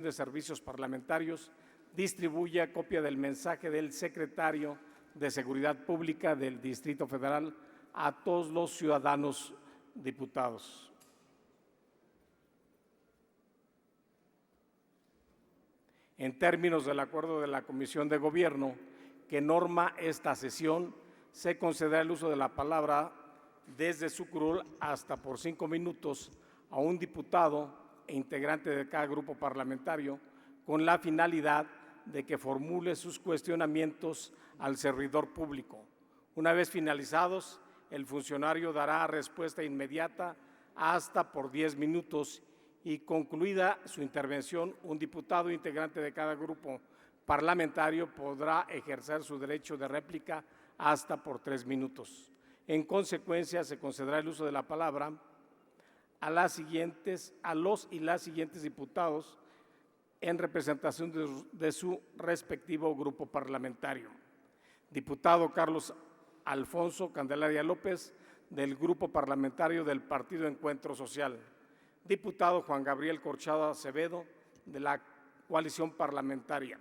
de Servicios Parlamentarios distribuya copia del mensaje del secretario de Seguridad Pública del Distrito Federal a todos los ciudadanos diputados. En términos del acuerdo de la Comisión de Gobierno que norma esta sesión, se concederá el uso de la palabra desde su curul hasta por 5 minutos a un diputado e integrante de cada grupo parlamentario, con la finalidad de que formule sus cuestionamientos al servidor público. Una vez finalizados, el funcionario dará respuesta inmediata hasta por 10 minutos y concluida su intervención, un diputado integrante de cada grupo parlamentario podrá ejercer su derecho de réplica hasta por 3 minutos. En consecuencia, se concederá el uso de la palabra a los y las siguientes diputados en representación de su respectivo grupo parlamentario. Diputado Carlos Alfonso Candelaria López, del Grupo Parlamentario del Partido Encuentro Social. Diputado Juan Gabriel Corchado Acevedo, de la Coalición Parlamentaria.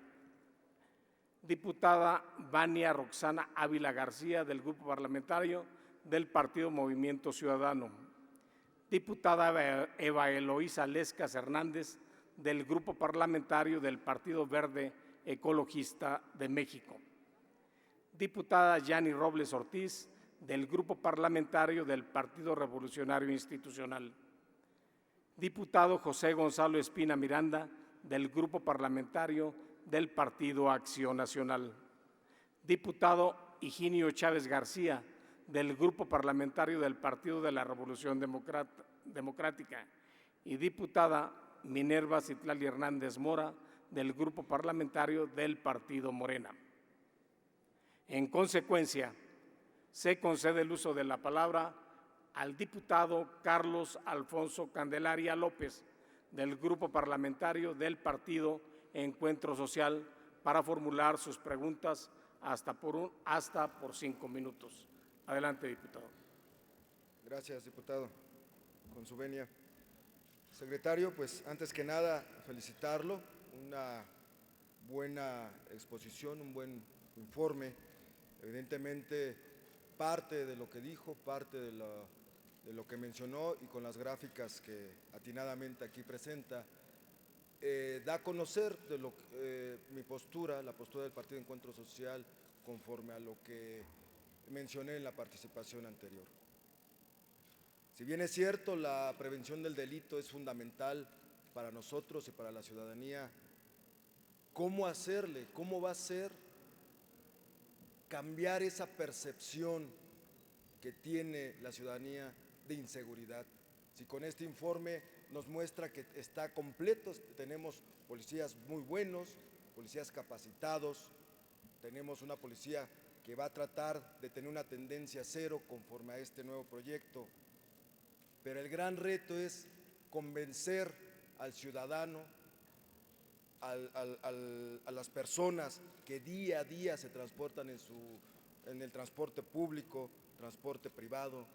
Diputada Vania Roxana Ávila García, del Grupo Parlamentario del Partido Movimiento Ciudadano. Diputada Eva Eloísa Lescas Hernández, del Grupo Parlamentario del Partido Verde Ecologista de México. Diputada Yani Robles Ortiz, del Grupo Parlamentario del Partido Revolucionario Institucional. Diputado José Gonzalo Espina Miranda, del Grupo Parlamentario del Partido Acción Nacional. Diputado Higinio Chávez García, del Grupo Parlamentario del Partido de la Revolución Democrática. Y diputada Minerva Citlali Hernández Mora, del Grupo Parlamentario del Partido Morena. En consecuencia, se concede el uso de la palabra al diputado Carlos Alfonso Candelaria López, del Grupo Parlamentario del Partido Encuentro Social, para formular sus preguntas hasta por 5 minutos. Adelante, diputado. Gracias, diputado. Con su venia. Secretario, pues antes que nada felicitarlo, una buena exposición, un buen informe. Evidentemente parte de lo que dijo, parte de lo que mencionó y con las gráficas que atinadamente aquí presenta, da a conocer mi postura, la postura del Partido Encuentro Social conforme a lo que mencioné en la participación anterior. Si bien es cierto, la prevención del delito es fundamental para nosotros y para la ciudadanía, ¿cómo hacerle? ¿Cómo va a ser cambiar esa percepción que tiene la ciudadanía de inseguridad? Si con este informe nos muestra que está completo, tenemos policías muy buenos, policías capacitados, tenemos una policía que va a tratar de tener una tendencia cero conforme a este nuevo proyecto, pero el gran reto es convencer al ciudadano, a las personas que día a día se transportan en el transporte público, transporte privado,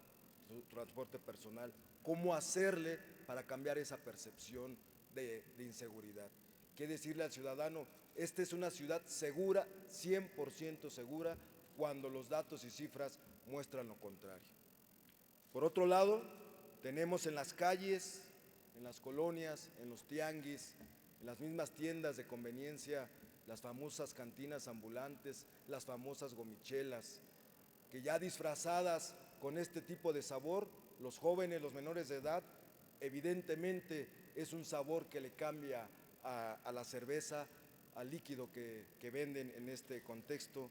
transporte personal, cómo hacerle para cambiar esa percepción de inseguridad. ¿Qué decirle al ciudadano? Esta es una ciudad segura, 100% segura, cuando los datos y cifras muestran lo contrario. Por otro lado, tenemos en las calles, en las colonias, en los tianguis, en las mismas tiendas de conveniencia, las famosas cantinas ambulantes, las famosas gomichelas, que ya disfrazadas con este tipo de sabor, los jóvenes, los menores de edad, evidentemente es un sabor que le cambia a la cerveza, al líquido que venden en este contexto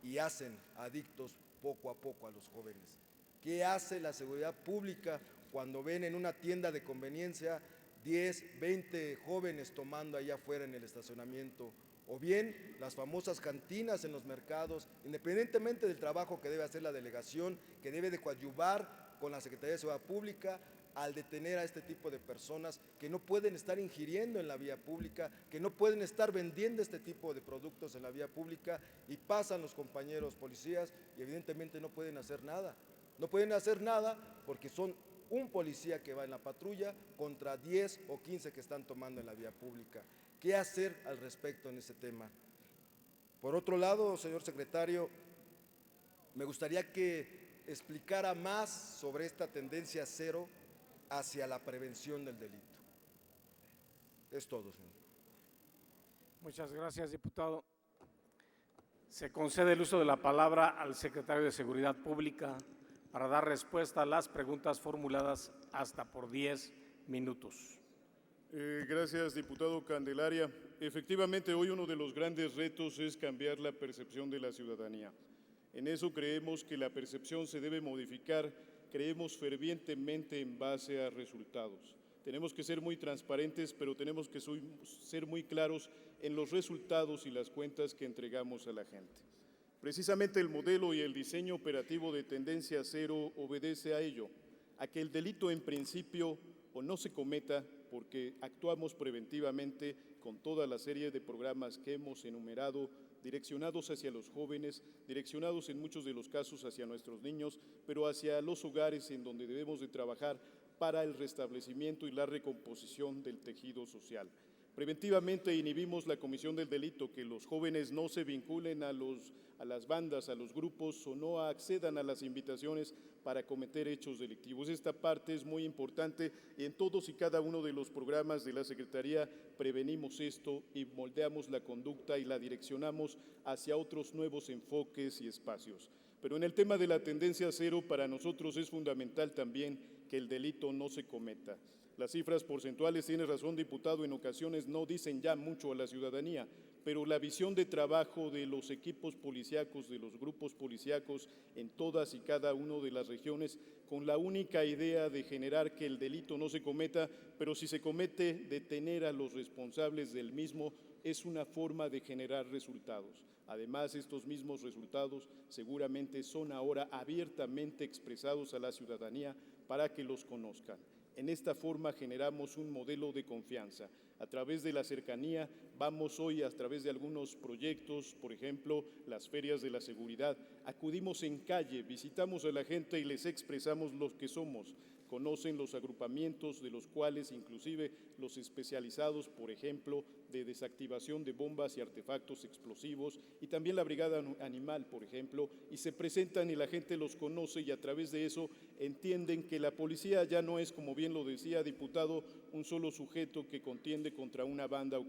y hacen adictos poco a poco a los jóvenes. ¿Qué hace la seguridad pública cuando ven en una tienda de conveniencia 10, 20 jóvenes tomando allá afuera en el estacionamiento? O bien las famosas cantinas en los mercados, independientemente del trabajo que debe hacer la delegación, que debe de coadyuvar con la Secretaría de Seguridad Pública al detener a este tipo de personas que no pueden estar ingiriendo en la vía pública, que no pueden estar vendiendo este tipo de productos en la vía pública, y pasan los compañeros policías y evidentemente no pueden hacer nada. No pueden hacer nada porque son un policía que va en la patrulla contra 10 o 15 que están tomando en la vía pública. ¿Qué hacer al respecto en ese tema? Por otro lado, señor secretario, me gustaría que explicara más sobre esta tendencia cero hacia la prevención del delito. Es todo, señor. Muchas gracias, diputado. Se concede el uso de la palabra al secretario de Seguridad Pública para dar respuesta a las preguntas formuladas hasta por 10 minutos. Gracias, diputado Candelaria. Efectivamente, hoy uno de los grandes retos es cambiar la percepción de la ciudadanía. En eso creemos que la percepción se debe modificar, creemos fervientemente en base a resultados. Tenemos que ser muy transparentes, pero tenemos que ser muy claros en los resultados y las cuentas que entregamos a la gente. Precisamente el modelo y el diseño operativo de Tendencia Cero obedece a ello, a que el delito en principio o no se cometa porque actuamos preventivamente con toda la serie de programas que hemos enumerado, direccionados hacia los jóvenes, direccionados en muchos de los casos hacia nuestros niños, pero hacia los hogares en donde debemos de trabajar para el restablecimiento y la recomposición del tejido social. Preventivamente inhibimos la comisión del delito, que los jóvenes no se vinculen a las bandas, a los grupos o no accedan a las invitaciones para cometer hechos delictivos. Esta parte es muy importante y en todos y cada uno de los programas de la Secretaría prevenimos esto y moldeamos la conducta y la direccionamos hacia otros nuevos enfoques y espacios. Pero en el tema de la tendencia cero, para nosotros es fundamental también que el delito no se cometa. Las cifras porcentuales, tiene razón, diputado, en ocasiones no dicen ya mucho a la ciudadanía, pero la visión de trabajo de los equipos policíacos, de los grupos policíacos en todas y cada una de las regiones, con la única idea de generar que el delito no se cometa, pero si se comete, detener a los responsables del mismo, es una forma de generar resultados. Además, estos mismos resultados seguramente son ahora abiertamente expresados a la ciudadanía para que los conozcan. En esta forma generamos un modelo de confianza. A través de la cercanía, vamos hoy a través de algunos proyectos, por ejemplo, las ferias de la seguridad, acudimos en calle, visitamos a la gente y les expresamos lo que somos. Conocen los agrupamientos de los cuales inclusive los especializados, por ejemplo, de desactivación de bombas y artefactos explosivos y también la Brigada Animal, por ejemplo, y se presentan y la gente los conoce y a través de eso entienden que la policía ya no es, como bien lo decía, diputado, un solo sujeto que contiende contra una banda o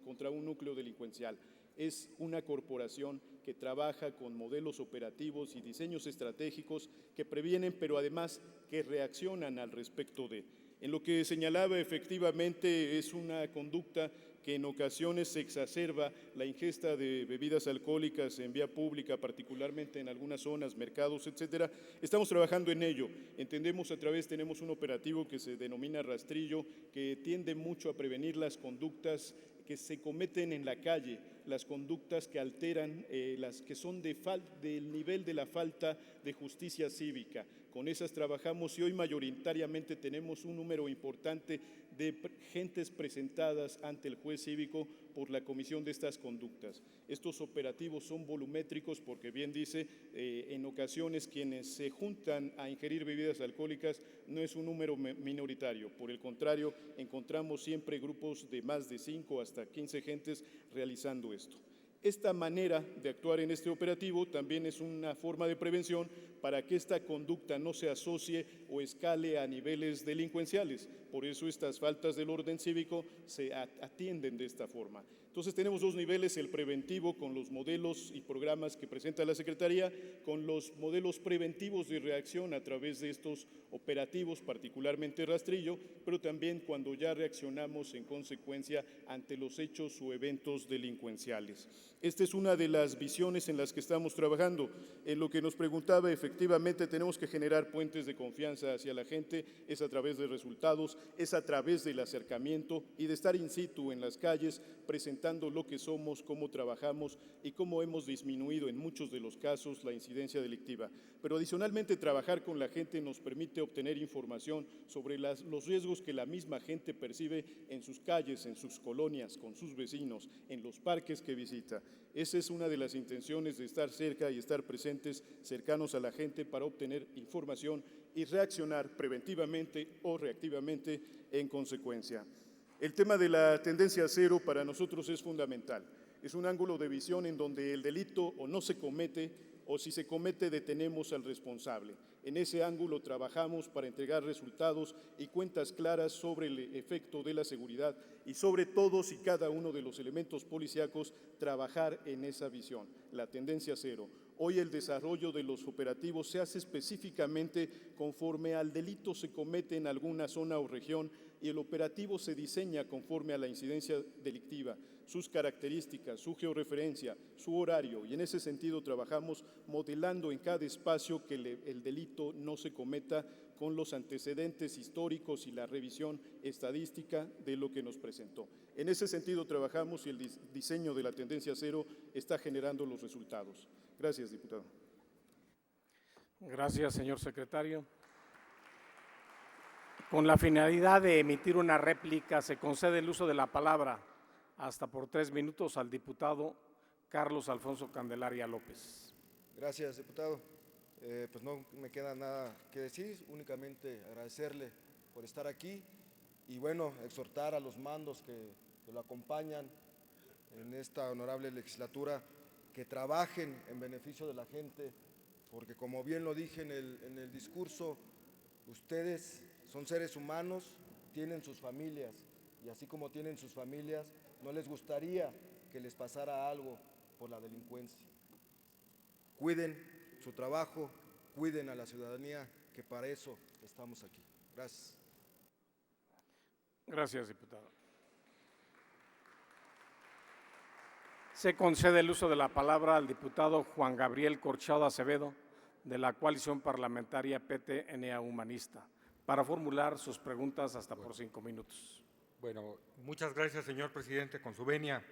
contra un núcleo delincuencial. Es una corporación que trabaja con modelos operativos y diseños estratégicos que previenen, pero además que reaccionan al respecto de. En lo que señalaba, efectivamente, es una conducta que en ocasiones se exacerba la ingesta de bebidas alcohólicas en vía pública, particularmente en algunas zonas, mercados, etcétera. Estamos trabajando en ello. Entendemos tenemos un operativo que se denomina Rastrillo, que tiende mucho a prevenir las conductas que se cometen en la calle, las conductas que alteran, las que son del nivel de la falta de justicia cívica. Con esas trabajamos y hoy mayoritariamente tenemos un número importante de gentes presentadas ante el juez cívico por la comisión de estas conductas. Estos operativos son volumétricos porque, bien dice, en ocasiones quienes se juntan a ingerir bebidas alcohólicas no es un número minoritario. Por el contrario, encontramos siempre grupos de más de 5 hasta 15 gentes realizando esto. Esta manera de actuar en este operativo también es una forma de prevención para que esta conducta no se asocie o escale a niveles delincuenciales. Por eso estas faltas del orden cívico se atienden de esta forma. Entonces tenemos dos niveles, el preventivo con los modelos y programas que presenta la Secretaría, con los modelos preventivos de reacción a través de estos operativos, particularmente Rastrillo, pero también cuando ya reaccionamos en consecuencia ante los hechos o eventos delincuenciales. Esta es una de las visiones en las que estamos trabajando. En lo que nos preguntaba, efectivamente tenemos que generar puentes de confianza hacia la gente, es a través de resultados, es a través del acercamiento y de estar in situ en las calles, presentando lo que somos, cómo trabajamos y cómo hemos disminuido en muchos de los casos la incidencia delictiva. Pero adicionalmente trabajar con la gente nos permite obtener información sobre los riesgos que la misma gente percibe en sus calles, en sus colonias, con sus vecinos, en los parques que visita. Esa es una de las intenciones de estar cerca y estar presentes, cercanos a la gente para obtener información y reaccionar preventivamente o reactivamente en consecuencia. El tema de la tendencia cero para nosotros es fundamental. Es un ángulo de visión en donde el delito o no se comete o si se comete detenemos al responsable. En ese ángulo trabajamos para entregar resultados y cuentas claras sobre el efecto de la seguridad y sobre todos y cada uno de los elementos policíacos trabajar en esa visión, la tendencia cero. Hoy el desarrollo de los operativos se hace específicamente conforme al delito se comete en alguna zona o región y el operativo se diseña conforme a la incidencia delictiva, sus características, su georreferencia, su horario, y en ese sentido trabajamos modelando en cada espacio que el delito no se cometa con los antecedentes históricos y la revisión estadística de lo que nos presentó. En ese sentido trabajamos y el diseño de la tendencia cero está generando los resultados. Gracias, diputado. Gracias, señor secretario. Con la finalidad de emitir una réplica, se concede el uso de la palabra hasta por 3 minutos al diputado Carlos Alfonso Candelaria López. Gracias, diputado. Pues no me queda nada que decir, únicamente agradecerle por estar aquí y bueno, exhortar a los mandos que lo acompañan en esta honorable legislatura que trabajen en beneficio de la gente, porque como bien lo dije en el discurso, ustedes son seres humanos, tienen sus familias y así como tienen sus familias, no les gustaría que les pasara algo por la delincuencia. Cuiden su trabajo, cuiden a la ciudadanía, que para eso estamos aquí. Gracias. Gracias, diputado. Se concede el uso de la palabra al diputado Juan Gabriel Corchado Acevedo, de la coalición parlamentaria PT-NA Humanista, para formular sus preguntas hasta por 5 minutos. Bueno, muchas gracias, señor presidente, con su venia.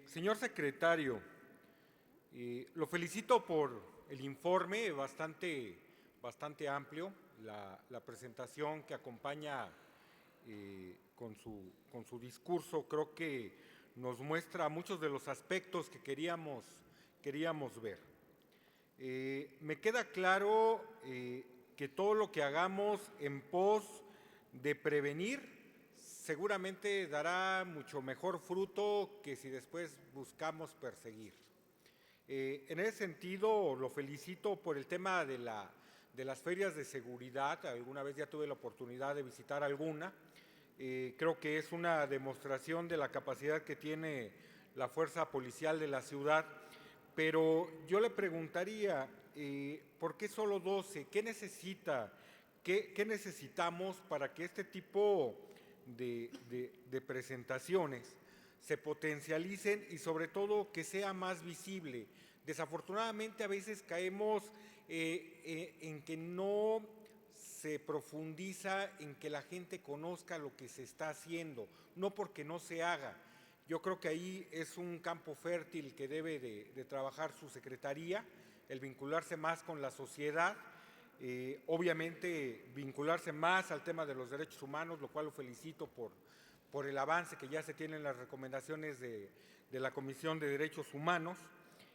Señor secretario, lo felicito por el informe bastante amplio, la presentación que acompaña con su discurso. Creo que nos muestra muchos de los aspectos que queríamos ver. Me queda claro que todo lo que hagamos en pos de prevenir seguramente dará mucho mejor fruto que si después buscamos perseguir. En ese sentido, lo felicito por el tema de las ferias de seguridad. Alguna vez ya tuve la oportunidad de visitar alguna. Creo que es una demostración de la capacidad que tiene la fuerza policial de la ciudad. Pero yo le preguntaría, ¿por qué solo 12? ¿Qué necesitamos para que este tipo de presentaciones se potencialicen y sobre todo que sea más visible? Desafortunadamente a veces caemos en que no se profundiza en que la gente conozca lo que se está haciendo, no porque no se haga. Yo creo que ahí es un campo fértil que debe de trabajar su secretaría, el vincularse más con la sociedad, obviamente vincularse más al tema de los derechos humanos, lo cual lo felicito por el avance que ya se tiene en las recomendaciones de la Comisión de Derechos Humanos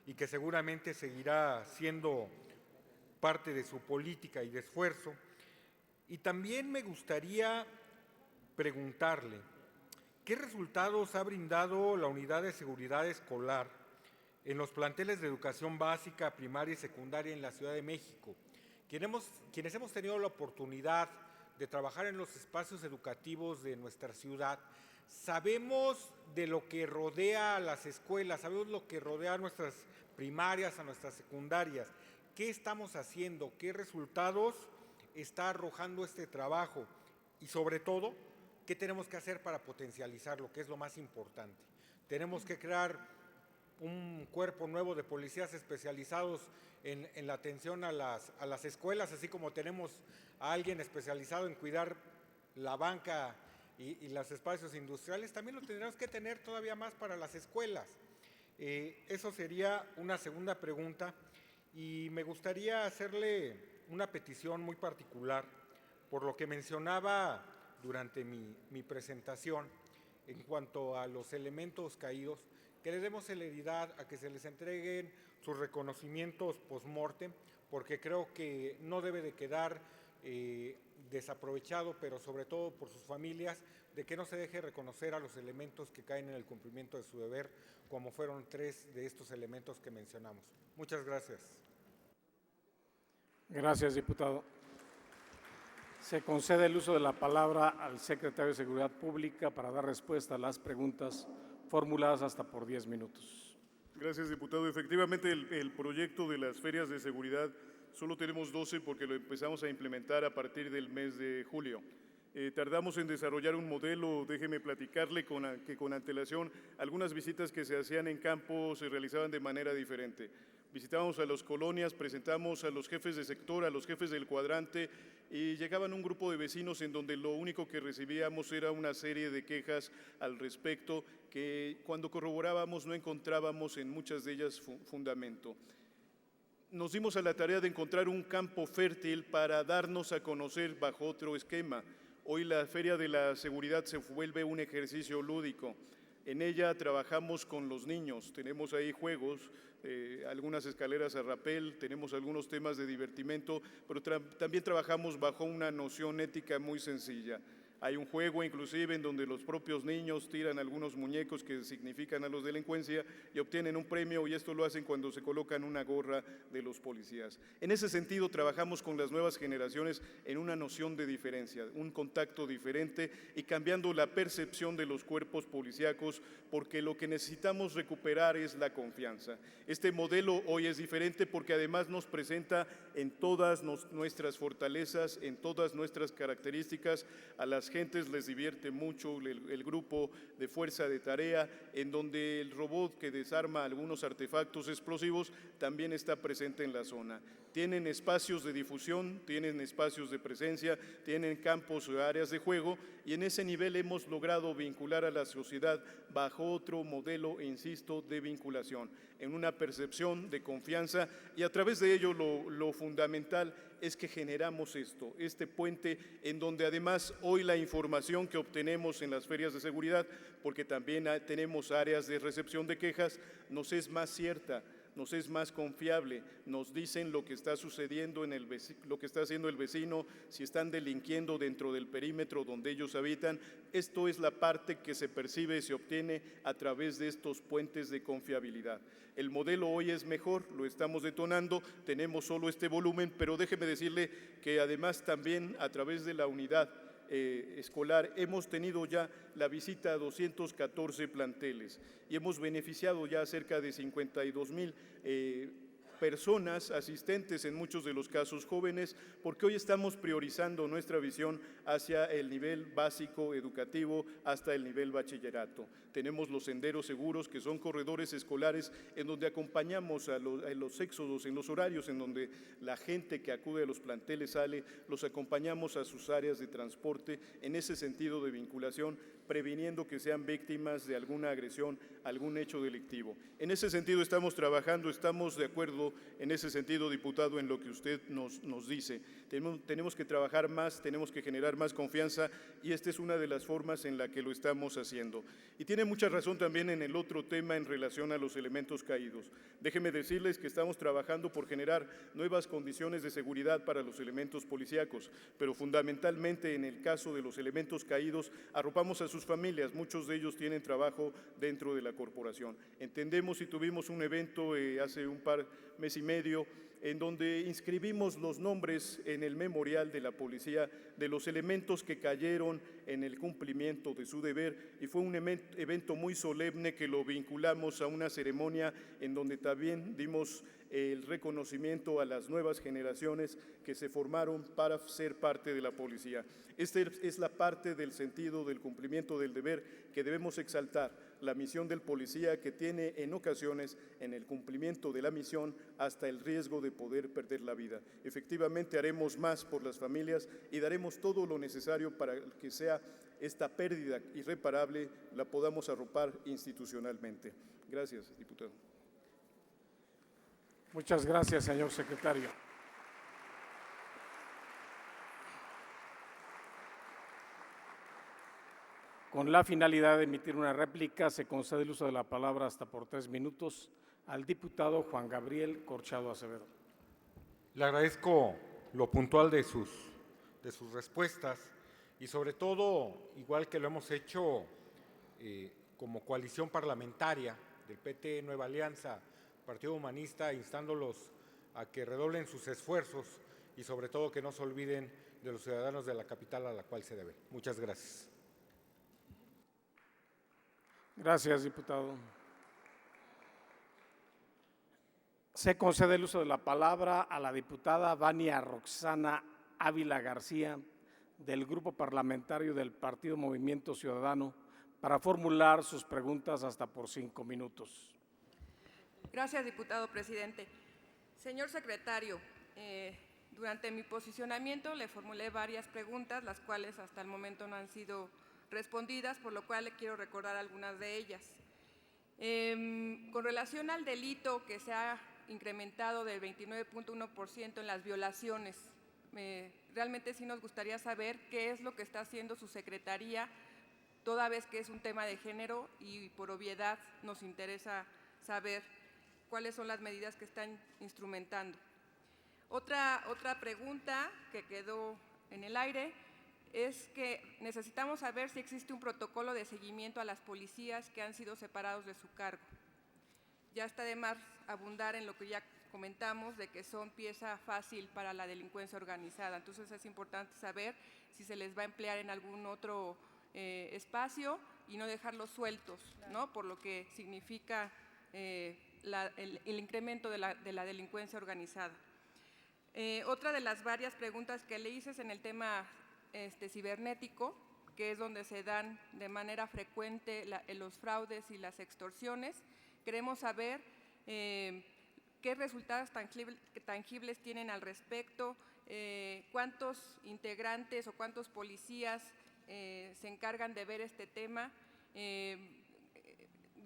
y que seguramente seguirá siendo parte de su política y de esfuerzo. Y también me gustaría preguntarle, ¿qué resultados ha brindado la Unidad de Seguridad Escolar en los planteles de educación básica, primaria y secundaria en la Ciudad de México? Quienes hemos tenido la oportunidad de trabajar en los espacios educativos de nuestra ciudad, sabemos de lo que rodea a las escuelas, sabemos lo que rodea a nuestras primarias, a nuestras secundarias. ¿Qué estamos haciendo? ¿Qué resultados está arrojando este trabajo? Y sobre todo, ¿qué tenemos que hacer para potencializarlo? Que es lo más importante. Tenemos que crear un cuerpo nuevo de policías especializados en la atención a las escuelas, así como tenemos a alguien especializado en cuidar la banca y los espacios industriales, también lo tendremos que tener todavía más para las escuelas. Eso sería una segunda pregunta y me gustaría hacerle una petición muy particular por lo que mencionaba durante mi presentación en cuanto a los elementos caídos, que le demos celeridad a que se les entreguen sus reconocimientos post-mortem, porque creo que no debe de quedar desaprovechado, pero sobre todo por sus familias, de que no se deje reconocer a los elementos que caen en el cumplimiento de su deber, como fueron 3 de estos elementos que mencionamos. Muchas gracias. Gracias, diputado. Se concede el uso de la palabra al secretario de Seguridad Pública para dar respuesta a las preguntas formuladas hasta por 10 minutos. Gracias, diputado. Efectivamente, el proyecto de las ferias de seguridad solo tenemos 12 porque lo empezamos a implementar a partir del mes de julio. Tardamos en desarrollar un modelo, déjeme platicarle que con antelación algunas visitas que se hacían en campo se realizaban de manera diferente. Visitábamos a las colonias, presentamos a los jefes de sector, a los jefes del cuadrante y llegaban un grupo de vecinos en donde lo único que recibíamos era una serie de quejas al respecto que cuando corroborábamos no encontrábamos en muchas de ellas fundamento. Nos dimos a la tarea de encontrar un campo fértil para darnos a conocer bajo otro esquema. Hoy la Feria de la Seguridad se vuelve un ejercicio lúdico. En ella trabajamos con los niños, tenemos ahí juegos, algunas escaleras a rapel, tenemos algunos temas de divertimento, pero también trabajamos bajo una noción ética muy sencilla. Hay un juego inclusive en donde los propios niños tiran algunos muñecos que significan a los delincuencia y obtienen un premio, y esto lo hacen cuando se colocan una gorra de los policías. En ese sentido trabajamos con las nuevas generaciones en una noción de diferencia, un contacto diferente y cambiando la percepción de los cuerpos policíacos, porque lo que necesitamos recuperar es la confianza. Este modelo hoy es diferente porque además nos presenta en todas nuestras fortalezas, en todas nuestras características. A las gentes les divierte mucho el grupo de fuerza de tarea, en donde el robot que desarma algunos artefactos explosivos también está presente en la zona. Tienen espacios de difusión, tienen espacios de presencia, tienen campos o áreas de juego, y en ese nivel hemos logrado vincular a la sociedad bajo otro modelo, insisto, de vinculación, en una percepción de confianza, y a través de ello lo fundamental es que generamos este puente en donde además hoy la información que obtenemos en las ferias de seguridad, porque también tenemos áreas de recepción de quejas, nos es más cierta, nos es más confiable, nos dicen lo que está sucediendo lo que está haciendo el vecino, si están delinquiendo dentro del perímetro donde ellos habitan. Esto es la parte que se percibe y se obtiene a través de estos puentes de confiabilidad. El modelo hoy es mejor, lo estamos detonando, tenemos solo este volumen, pero déjeme decirle que además también a través de la unidad escolar hemos tenido ya la visita a 214 planteles y hemos beneficiado ya a cerca de 52,000 personas, asistentes, en muchos de los casos jóvenes, porque hoy estamos priorizando nuestra visión hacia el nivel básico educativo hasta el nivel bachillerato. Tenemos los senderos seguros, que son corredores escolares en donde acompañamos a los éxodos, en los horarios en donde la gente que acude a los planteles sale, los acompañamos a sus áreas de transporte, en ese sentido de vinculación, previniendo que sean víctimas de alguna agresión, algún hecho delictivo. En ese sentido estamos trabajando, estamos de acuerdo en ese sentido, diputado, en lo que usted nos dice. Tenemos que trabajar más, tenemos que generar más confianza, y esta es una de las formas en la que lo estamos haciendo. Y tiene mucha razón también en el otro tema en relación a los elementos caídos. Déjenme decirles que estamos trabajando por generar nuevas condiciones de seguridad para los elementos policíacos, pero fundamentalmente en el caso de los elementos caídos, arropamos a sus familias, muchos de ellos tienen trabajo dentro de la corporación. Entendemos y tuvimos un evento hace un mes y medio en donde inscribimos los nombres en el memorial de la policía de los elementos que cayeron en el cumplimiento de su deber, y fue un evento muy solemne que lo vinculamos a una ceremonia en donde también dimos el reconocimiento a las nuevas generaciones que se formaron para ser parte de la policía. Esta es la parte del sentido del cumplimiento del deber que debemos exaltar, la misión del policía que tiene en ocasiones en el cumplimiento de la misión hasta el riesgo de poder perder la vida. Efectivamente haremos más por las familias y daremos todo lo necesario para que sea esta pérdida irreparable la podamos arropar institucionalmente. Gracias, diputado. Muchas gracias, señor secretario. Con la finalidad de emitir una réplica, se concede el uso de la palabra hasta por 3 minutos al diputado Juan Gabriel Corchado Acevedo. Le agradezco lo puntual de sus respuestas. y sobre todo, igual que lo hemos hecho como coalición parlamentaria del PT, Nueva Alianza, Partido Humanista, instándolos a que redoblen sus esfuerzos y sobre todo que no se olviden de los ciudadanos de la capital a la cual se debe. Muchas gracias. Gracias, diputado. Se concede el uso de la palabra a la diputada Vania Roxana Ávila García, del Grupo Parlamentario del Partido Movimiento Ciudadano, para formular sus preguntas hasta por 5 minutos. Gracias, diputado presidente. Señor secretario, durante mi posicionamiento le formulé varias preguntas, las cuales hasta el momento no han sido respondidas, por lo cual le quiero recordar algunas de ellas. Con relación al delito que se ha incrementado del 29.1% en las violaciones, realmente sí nos gustaría saber qué es lo que está haciendo su secretaría, toda vez que es un tema de género y por obviedad nos interesa saber cuáles son las medidas que están instrumentando. Otra pregunta que quedó en el aire es que necesitamos saber si existe un protocolo de seguimiento a las policías que han sido separados de su cargo. Ya está de más abundar en lo que ya comentamos de que son pieza fácil para la delincuencia organizada. Entonces es importante saber si se les va a emplear en algún otro espacio y no dejarlos sueltos, ¿no? Por lo que significa el incremento de la delincuencia organizada. Otra de las varias preguntas que le hice es en el tema cibernético, que es donde se dan de manera frecuente los fraudes y las extorsiones. Queremos saber qué resultados tangibles tienen al respecto, cuántos integrantes o cuántos policías se encargan de ver este tema,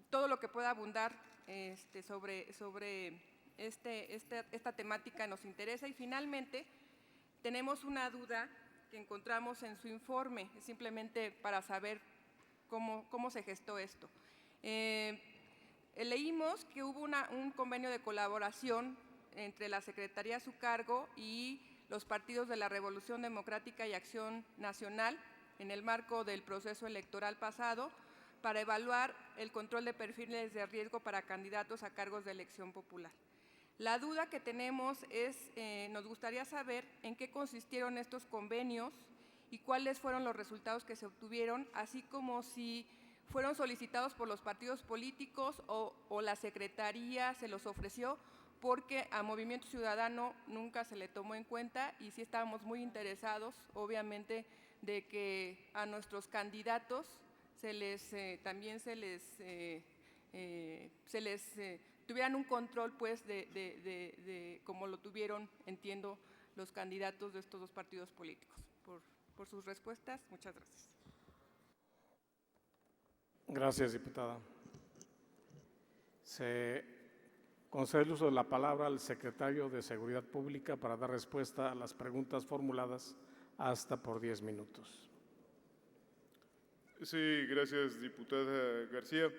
todo lo que pueda abundar sobre esta temática nos interesa. Y finalmente, tenemos una duda que encontramos en su informe, simplemente para saber cómo se gestó esto. Leímos que hubo un convenio de colaboración entre la Secretaría a su cargo y los partidos de la Revolución Democrática y Acción Nacional en el marco del proceso electoral pasado para evaluar el control de perfiles de riesgo para candidatos a cargos de elección popular. La duda que tenemos es, nos gustaría saber en qué consistieron estos convenios y cuáles fueron los resultados que se obtuvieron, así como si fueron solicitados por los partidos políticos o la Secretaría se los ofreció, porque a Movimiento Ciudadano nunca se le tomó en cuenta y sí estábamos muy interesados, obviamente, de que a nuestros candidatos también se les tuvieran un control, pues, de como lo tuvieron, entiendo, los candidatos de estos dos partidos políticos. Por sus respuestas, muchas gracias. Gracias, diputada. Se concede el uso de la palabra al secretario de Seguridad Pública para dar respuesta a las preguntas formuladas hasta por 10 minutos. Sí, gracias, diputada García.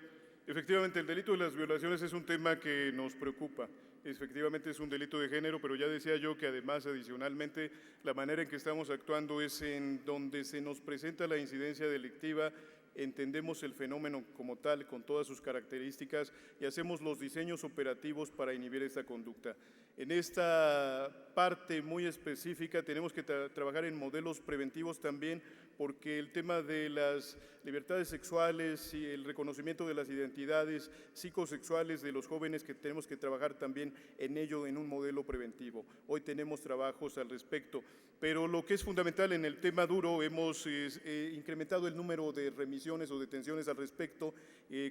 Efectivamente, el delito de las violaciones es un tema que nos preocupa. Efectivamente es un delito de género, pero ya decía yo que además, adicionalmente, la manera en que estamos actuando es en donde se nos presenta la incidencia delictiva, entendemos el fenómeno como tal, con todas sus características, y hacemos los diseños operativos para inhibir esta conducta. En esta parte muy específica tenemos que trabajar en modelos preventivos también, porque el tema de las libertades sexuales y el reconocimiento de las identidades psicosexuales de los jóvenes, que tenemos que trabajar también en ello en un modelo preventivo. Hoy tenemos trabajos al respecto, pero lo que es fundamental en el tema duro, hemos incrementado el número de remisiones o detenciones al respecto,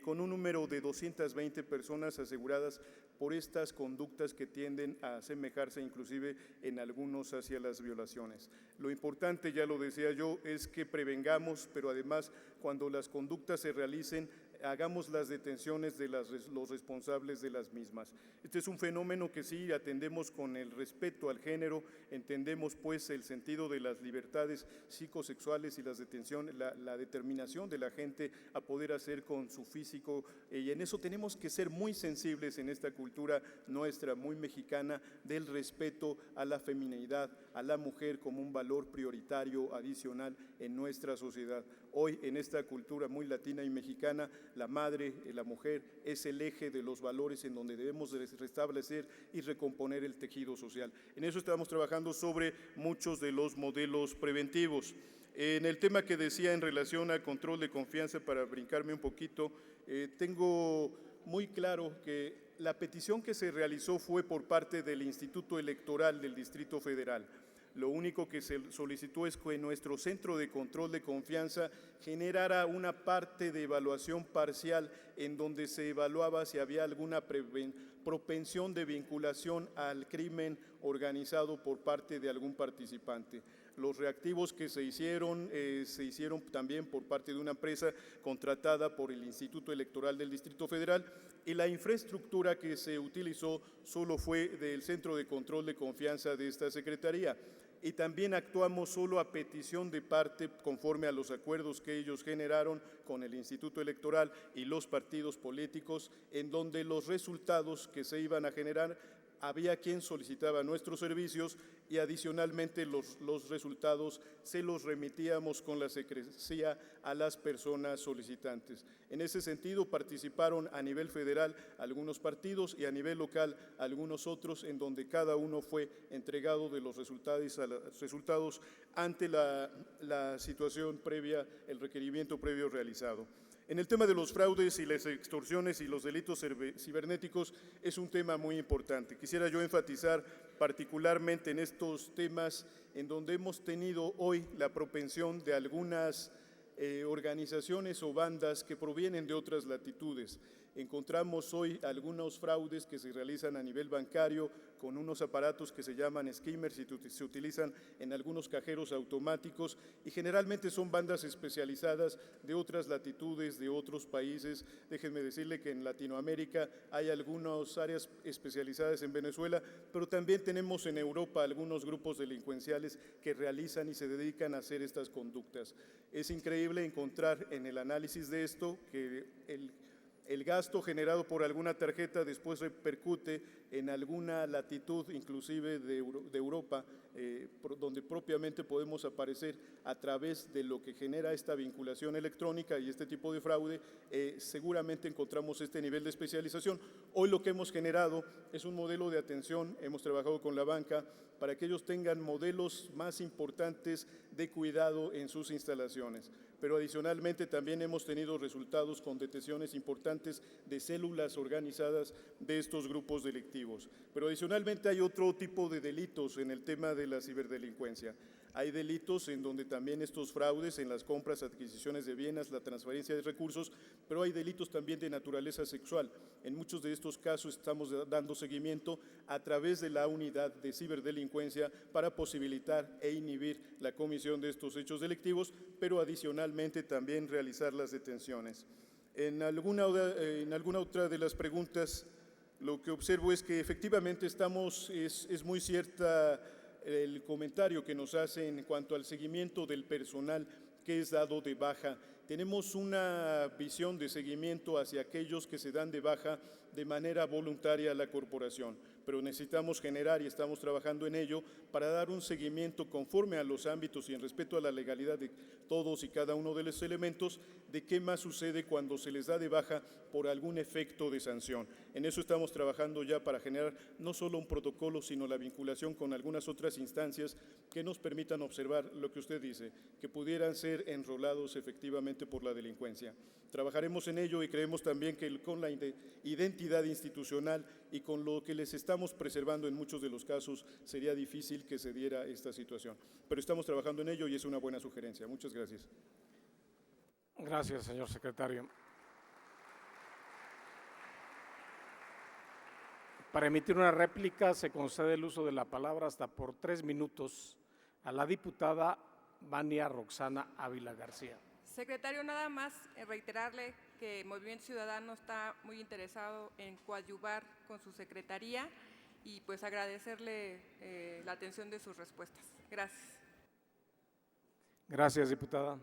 con un número de 220 personas aseguradas por estas conductas que tienden a asemejarse inclusive en algunos hacia las violaciones. Lo importante, ya lo decía yo, es que prevengamos, pero además cuando las conductas se realicen, hagamos las detenciones de los responsables de las mismas. Este es un fenómeno que sí atendemos con el respeto al género, entendemos pues el sentido de las libertades psicosexuales y las detenciones, la determinación de la gente a poder hacer con su físico, y en eso tenemos que ser muy sensibles en esta cultura nuestra, muy mexicana, del respeto a la feminidad, a la mujer como un valor prioritario adicional en nuestra sociedad. Hoy, en esta cultura muy latina y mexicana, la madre, la mujer, es el eje de los valores en donde debemos restablecer y recomponer el tejido social. En eso estamos trabajando sobre muchos de los modelos preventivos. En el tema que decía en relación al control de confianza, para brincarme un poquito, tengo muy claro que la petición que se realizó fue por parte del Instituto Electoral del Distrito Federal. Lo único que se solicitó es que nuestro centro de control de confianza generara una parte de evaluación parcial en donde se evaluaba si había alguna propensión de vinculación al crimen organizado por parte de algún participante. Los reactivos que se hicieron también por parte de una empresa contratada por el Instituto Electoral del Distrito Federal, y la infraestructura que se utilizó solo fue del Centro de Control de Confianza de esta Secretaría. Y también actuamos solo a petición de parte conforme a los acuerdos que ellos generaron con el Instituto Electoral y los partidos políticos, en donde los resultados que se iban a generar había quien solicitaba nuestros servicios y adicionalmente los resultados se los remitíamos con la secrecía a las personas solicitantes. En ese sentido participaron a nivel federal algunos partidos y a nivel local algunos otros, en donde cada uno fue entregado de los resultados ante la situación previa, el requerimiento previo realizado. En el tema de los fraudes y las extorsiones y los delitos cibernéticos es un tema muy importante. Quisiera yo enfatizar particularmente en estos temas en donde hemos tenido hoy la propensión de algunas organizaciones o bandas que provienen de otras latitudes. Encontramos hoy algunos fraudes que se realizan a nivel bancario con unos aparatos que se llaman skimmers y se utilizan en algunos cajeros automáticos, y generalmente son bandas especializadas de otras latitudes, de otros países. Déjenme decirle que en Latinoamérica hay algunas áreas especializadas en Venezuela, pero también tenemos en Europa algunos grupos delincuenciales que realizan y se dedican a hacer estas conductas. Es increíble encontrar en el análisis de esto que el gasto generado por alguna tarjeta después repercute en alguna latitud, inclusive de Europa, donde propiamente podemos aparecer a través de lo que genera esta vinculación electrónica y este tipo de fraude. Seguramente encontramos este nivel de especialización. Hoy lo que hemos generado es un modelo de atención, hemos trabajado con la banca para que ellos tengan modelos más importantes de cuidado en sus instalaciones. Pero adicionalmente también hemos tenido resultados con detenciones importantes de células organizadas de estos grupos delictivos. Pero adicionalmente hay otro tipo de delitos en el tema de la ciberdelincuencia. Hay delitos en donde también estos fraudes en las compras, adquisiciones de bienes, la transferencia de recursos, pero hay delitos también de naturaleza sexual. En muchos de estos casos estamos dando seguimiento a través de la unidad de ciberdelincuencia para posibilitar e inhibir la comisión de estos hechos delictivos, pero adicionalmente también realizar las detenciones. En alguna otra de las preguntas, lo que observo es que efectivamente es muy cierta el comentario que nos hace en cuanto al seguimiento del personal que es dado de baja. Tenemos una visión de seguimiento hacia aquellos que se dan de baja de manera voluntaria a la corporación, pero necesitamos generar, y estamos trabajando en ello, para dar un seguimiento conforme a los ámbitos y en respeto a la legalidad de todos y cada uno de los elementos, de qué más sucede cuando se les da de baja por algún efecto de sanción. En eso estamos trabajando ya para generar no solo un protocolo, sino la vinculación con algunas otras instancias que nos permitan observar lo que usted dice, que pudieran ser enrolados efectivamente por la delincuencia. Trabajaremos en ello y creemos también que con la identidad institucional y con lo que les estamos preservando en muchos de los casos sería difícil que se diera esta situación. Pero estamos trabajando en ello y es una buena sugerencia. Muchas gracias. Gracias, señor secretario. Para emitir una réplica se concede el uso de la palabra hasta por 3 minutos a la diputada Vania Roxana Ávila García. Secretario, nada más reiterarle que Movimiento Ciudadano está muy interesado en coadyuvar con su secretaría y pues agradecerle la atención de sus respuestas. Gracias. Gracias, diputada.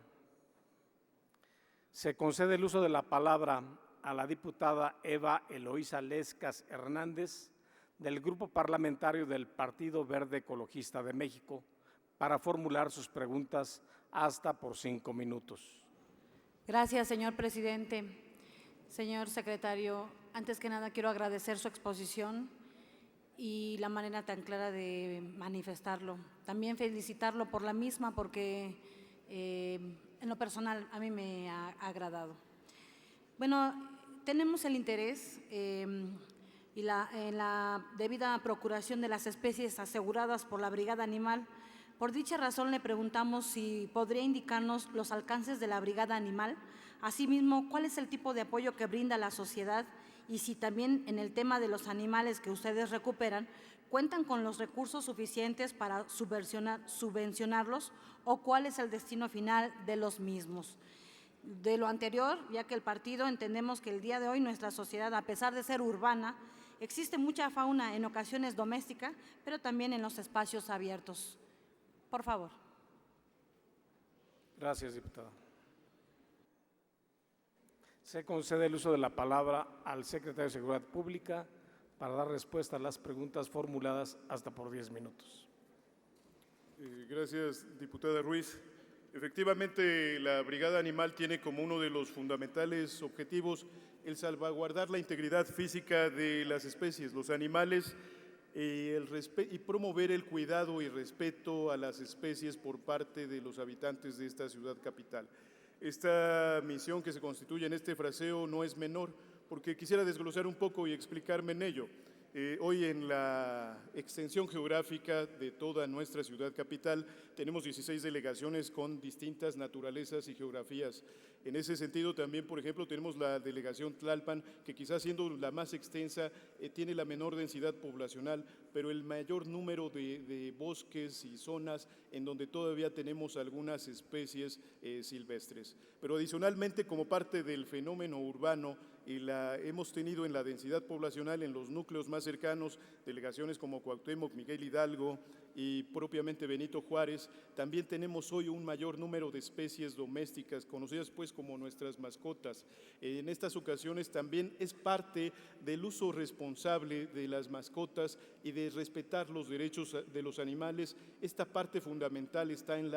Se concede el uso de la palabra a la diputada Eva Eloísa Lescas Hernández, del Grupo Parlamentario del Partido Verde Ecologista de México, para formular sus preguntas hasta por 5 minutos. Gracias, señor presidente. Señor secretario, antes que nada quiero agradecer su exposición y la manera tan clara de manifestarlo. También felicitarlo por la misma porque en lo personal a mí me ha agradado. Bueno, tenemos el interés en la debida procuración de las especies aseguradas por la Brigada Animal. Por dicha razón le preguntamos si podría indicarnos los alcances de la Brigada Animal, asimismo cuál es el tipo de apoyo que brinda a la sociedad y si también en el tema de los animales que ustedes recuperan cuentan con los recursos suficientes para subvencionarlos o cuál es el destino final de los mismos. De lo anterior, ya que el partido entendemos que el día de hoy nuestra sociedad, a pesar de ser urbana, existe mucha fauna en ocasiones doméstica, pero también en los espacios abiertos. Por favor. Gracias, diputada. Se concede el uso de la palabra al secretario de Seguridad Pública para dar respuesta a las preguntas formuladas hasta por 10 minutos. Gracias, diputada Ruiz. Efectivamente, la Brigada Animal tiene como uno de los fundamentales objetivos el salvaguardar la integridad física de las especies, los animales, y promover el cuidado y respeto a las especies por parte de los habitantes de esta ciudad capital. Esta misión que se constituye en este fraseo no es menor, porque quisiera desglosar un poco y explicarme en ello. Hoy en la extensión geográfica de toda nuestra ciudad capital tenemos 16 delegaciones con distintas naturalezas y geografías. En ese sentido también, por ejemplo, tenemos la delegación Tlalpan, que quizás siendo la más extensa tiene la menor densidad poblacional, pero el mayor número de bosques y zonas en donde todavía tenemos algunas especies silvestres. Pero adicionalmente, como parte del fenómeno urbano, hemos tenido en la densidad poblacional, en los núcleos más cercanos, delegaciones como Cuauhtémoc, Miguel Hidalgo y propiamente Benito Juárez, también tenemos hoy un mayor número de especies domésticas, conocidas pues como nuestras mascotas. En estas ocasiones también es parte del uso responsable de las mascotas y de respetar los derechos de los animales. Esta parte fundamental está en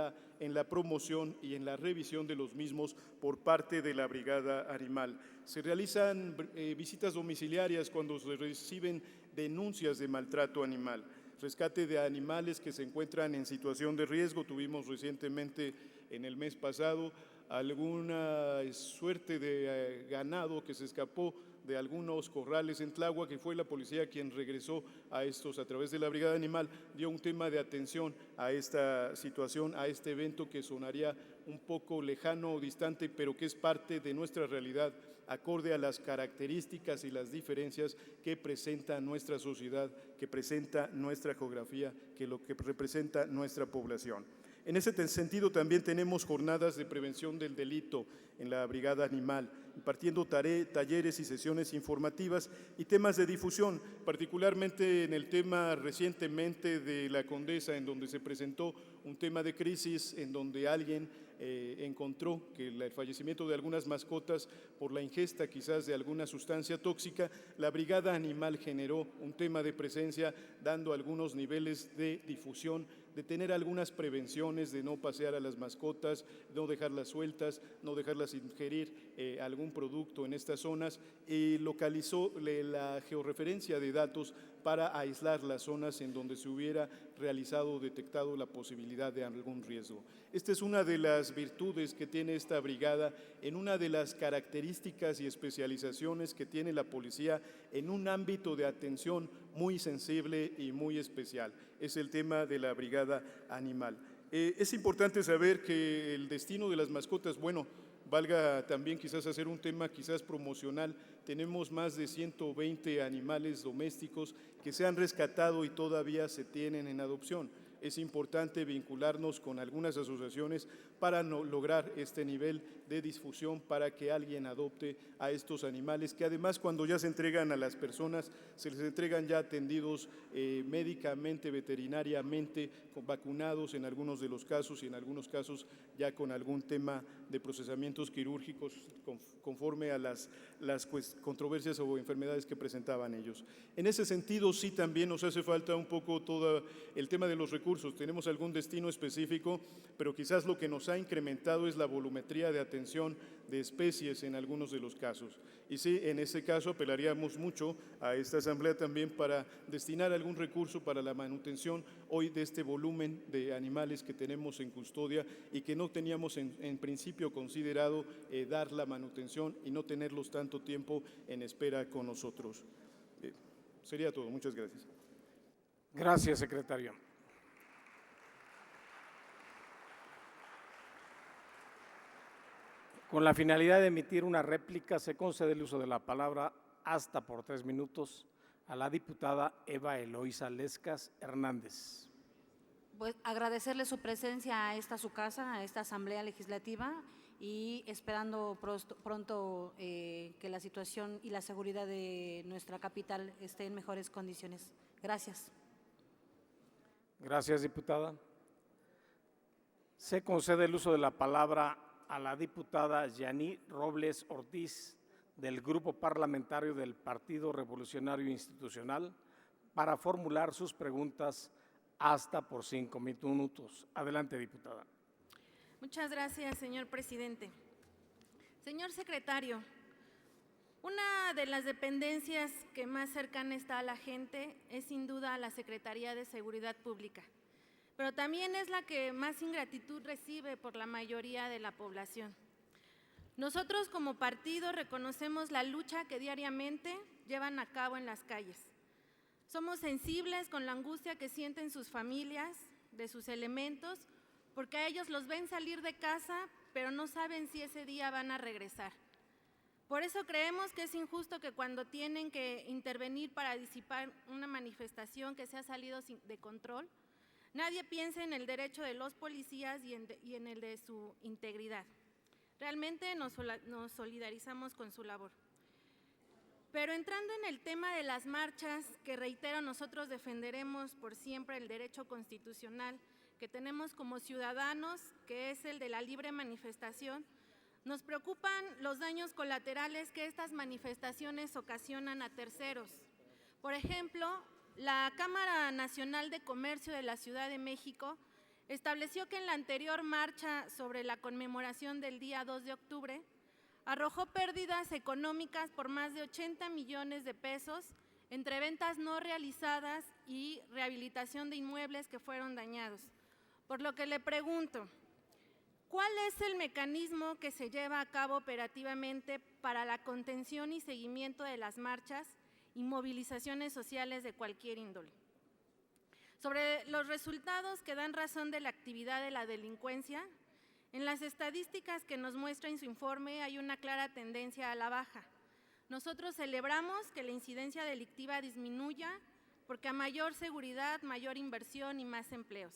la promoción y en la revisión de los mismos por parte de la Brigada Animal. Se realizan visitas domiciliarias cuando se reciben denuncias de maltrato animal, rescate de animales que se encuentran en situación de riesgo. Tuvimos recientemente, en el mes pasado, alguna suerte de ganado que se escapó de algunos corrales en Tláhuac, que fue la policía quien regresó a estos a través de la Brigada Animal, dio un tema de atención a esta situación, a este evento que sonaría un poco lejano o distante, pero que es parte de nuestra realidad, acorde a las características y las diferencias que presenta nuestra sociedad, que presenta nuestra geografía, que lo que representa nuestra población. En ese sentido también tenemos jornadas de prevención del delito en la Brigada Animal, impartiendo talleres y sesiones informativas y temas de difusión, particularmente en el tema recientemente de la Condesa, en donde se presentó un tema de crisis, en donde alguien encontró que el fallecimiento de algunas mascotas por la ingesta quizás de alguna sustancia tóxica. La Brigada Animal generó un tema de presencia, dando algunos niveles de difusión, de tener algunas prevenciones, de no pasear a las mascotas, no dejarlas sueltas, no dejarlas ingerir algún producto en estas zonas, y localizó la georreferencia de datos para aislar las zonas en donde se hubiera realizado o detectado la posibilidad de algún riesgo. Esta es una de las virtudes que tiene esta brigada, en una de las características y especializaciones que tiene la policía en un ámbito de atención muy sensible y muy especial. Es el tema de la Brigada Animal. Es importante saber que el destino de las mascotas, bueno, valga también quizás hacer un tema quizás promocional. Tenemos más de 120 animales domésticos que se han rescatado y todavía se tienen en adopción. es importante vincularnos con algunas asociaciones para lograr este nivel de difusión para que alguien adopte a estos animales, que además cuando ya se entregan a las personas, se les entregan ya atendidos médicamente, veterinariamente, vacunados en algunos de los casos y en algunos casos ya con algún tema de procesamientos quirúrgicos conforme a las controversias o enfermedades que presentaban ellos. En ese sentido, sí también nos hace falta un poco todo el tema de los recursos. Tenemos algún destino específico, pero quizás lo que nos ha incrementado es la volumetría de atención de especies en algunos de los casos. Y sí, en ese caso apelaríamos mucho a esta Asamblea también para destinar algún recurso para la manutención hoy de este volumen de animales que tenemos en custodia y que no teníamos en principio considerado dar la manutención y no tenerlos tanto tiempo en espera con nosotros. Sería todo. Muchas gracias. Gracias, secretario. Con la finalidad de emitir una réplica, se concede el uso de la palabra hasta por 3 minutos a la diputada Eva Eloísa Lescas Hernández. Pues agradecerle su presencia a esta su casa, a esta Asamblea Legislativa, y esperando pronto que la situación y la seguridad de nuestra capital esté en mejores condiciones. Gracias. Gracias, diputada. Se concede el uso de la palabra a la diputada Yaní Robles Ortiz, del Grupo Parlamentario del Partido Revolucionario Institucional, para formular sus preguntas hasta por 5 minutos. Adelante, diputada. Muchas gracias, señor presidente. Señor secretario, una de las dependencias que más cercana está a la gente es sin duda la Secretaría de Seguridad Pública, pero también es la que más ingratitud recibe por la mayoría de la población. Nosotros como partido reconocemos la lucha que diariamente llevan a cabo en las calles. Somos sensibles con la angustia que sienten sus familias, de sus elementos, porque a ellos los ven salir de casa, pero no saben si ese día van a regresar. Por eso creemos que es injusto que cuando tienen que intervenir para disipar una manifestación que se ha salido de control, nadie piense en el derecho de los policías y en el de su integridad. Realmente nos solidarizamos con su labor. Pero entrando en el tema de las marchas, que reitero, nosotros defenderemos por siempre el derecho constitucional que tenemos como ciudadanos, que es el de la libre manifestación, nos preocupan los daños colaterales que estas manifestaciones ocasionan a terceros. Por ejemplo, la Cámara Nacional de Comercio de la Ciudad de México estableció que en la anterior marcha sobre la conmemoración del día 2 de octubre, arrojó pérdidas económicas por más de 80 millones de pesos entre ventas no realizadas y rehabilitación de inmuebles que fueron dañados. Por lo que le pregunto, ¿cuál es el mecanismo que se lleva a cabo operativamente para la contención y seguimiento de las marchas y movilizaciones sociales de cualquier índole? Sobre los resultados que dan razón de la actividad de la delincuencia, en las estadísticas que nos muestra en su informe hay una clara tendencia a la baja. Nosotros celebramos que la incidencia delictiva disminuya porque a mayor seguridad, mayor inversión y más empleos.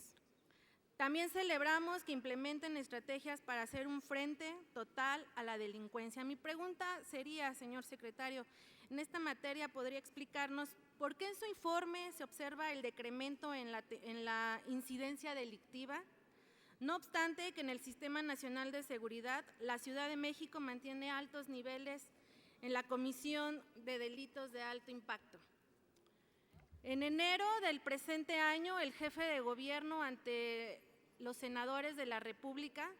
También celebramos que implementen estrategias para hacer un frente total a la delincuencia. Mi pregunta sería, señor secretario, en esta materia podría explicarnos por qué en su informe se observa el decremento en la incidencia delictiva. No obstante que en el Sistema Nacional de Seguridad, la Ciudad de México mantiene altos niveles en la comisión de delitos de alto impacto. En enero del presente año, el jefe de gobierno ante los senadores de la República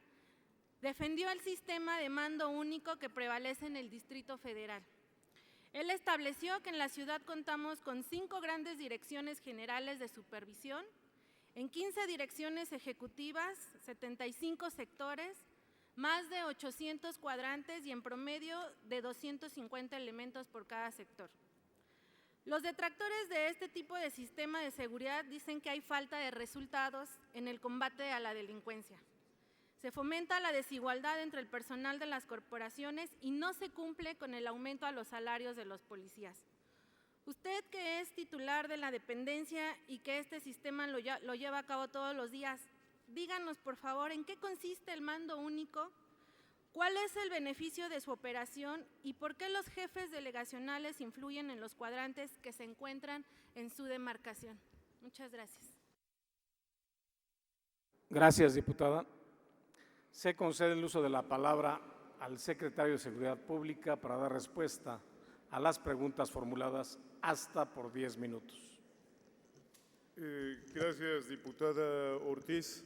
defendió el sistema de mando único que prevalece en el Distrito Federal. Él estableció que en la ciudad contamos con 5 grandes direcciones generales de supervisión, en 15 direcciones ejecutivas, 75 sectores, más de 800 cuadrantes y en promedio de 250 elementos por cada sector. Los detractores de este tipo de sistema de seguridad dicen que hay falta de resultados en el combate a la delincuencia. Se fomenta la desigualdad entre el personal de las corporaciones y no se cumple con el aumento a los salarios de los policías. Usted, que es titular de la dependencia y que este sistema lo lleva a cabo todos los días, díganos, por favor, ¿en qué consiste el mando único? ¿Cuál es el beneficio de su operación y por qué los jefes delegacionales influyen en los cuadrantes que se encuentran en su demarcación? Muchas gracias. Gracias, diputada. Se concede el uso de la palabra al secretario de Seguridad Pública para dar respuesta a las preguntas formuladas hasta por 10 minutos. Gracias, diputada Ortiz.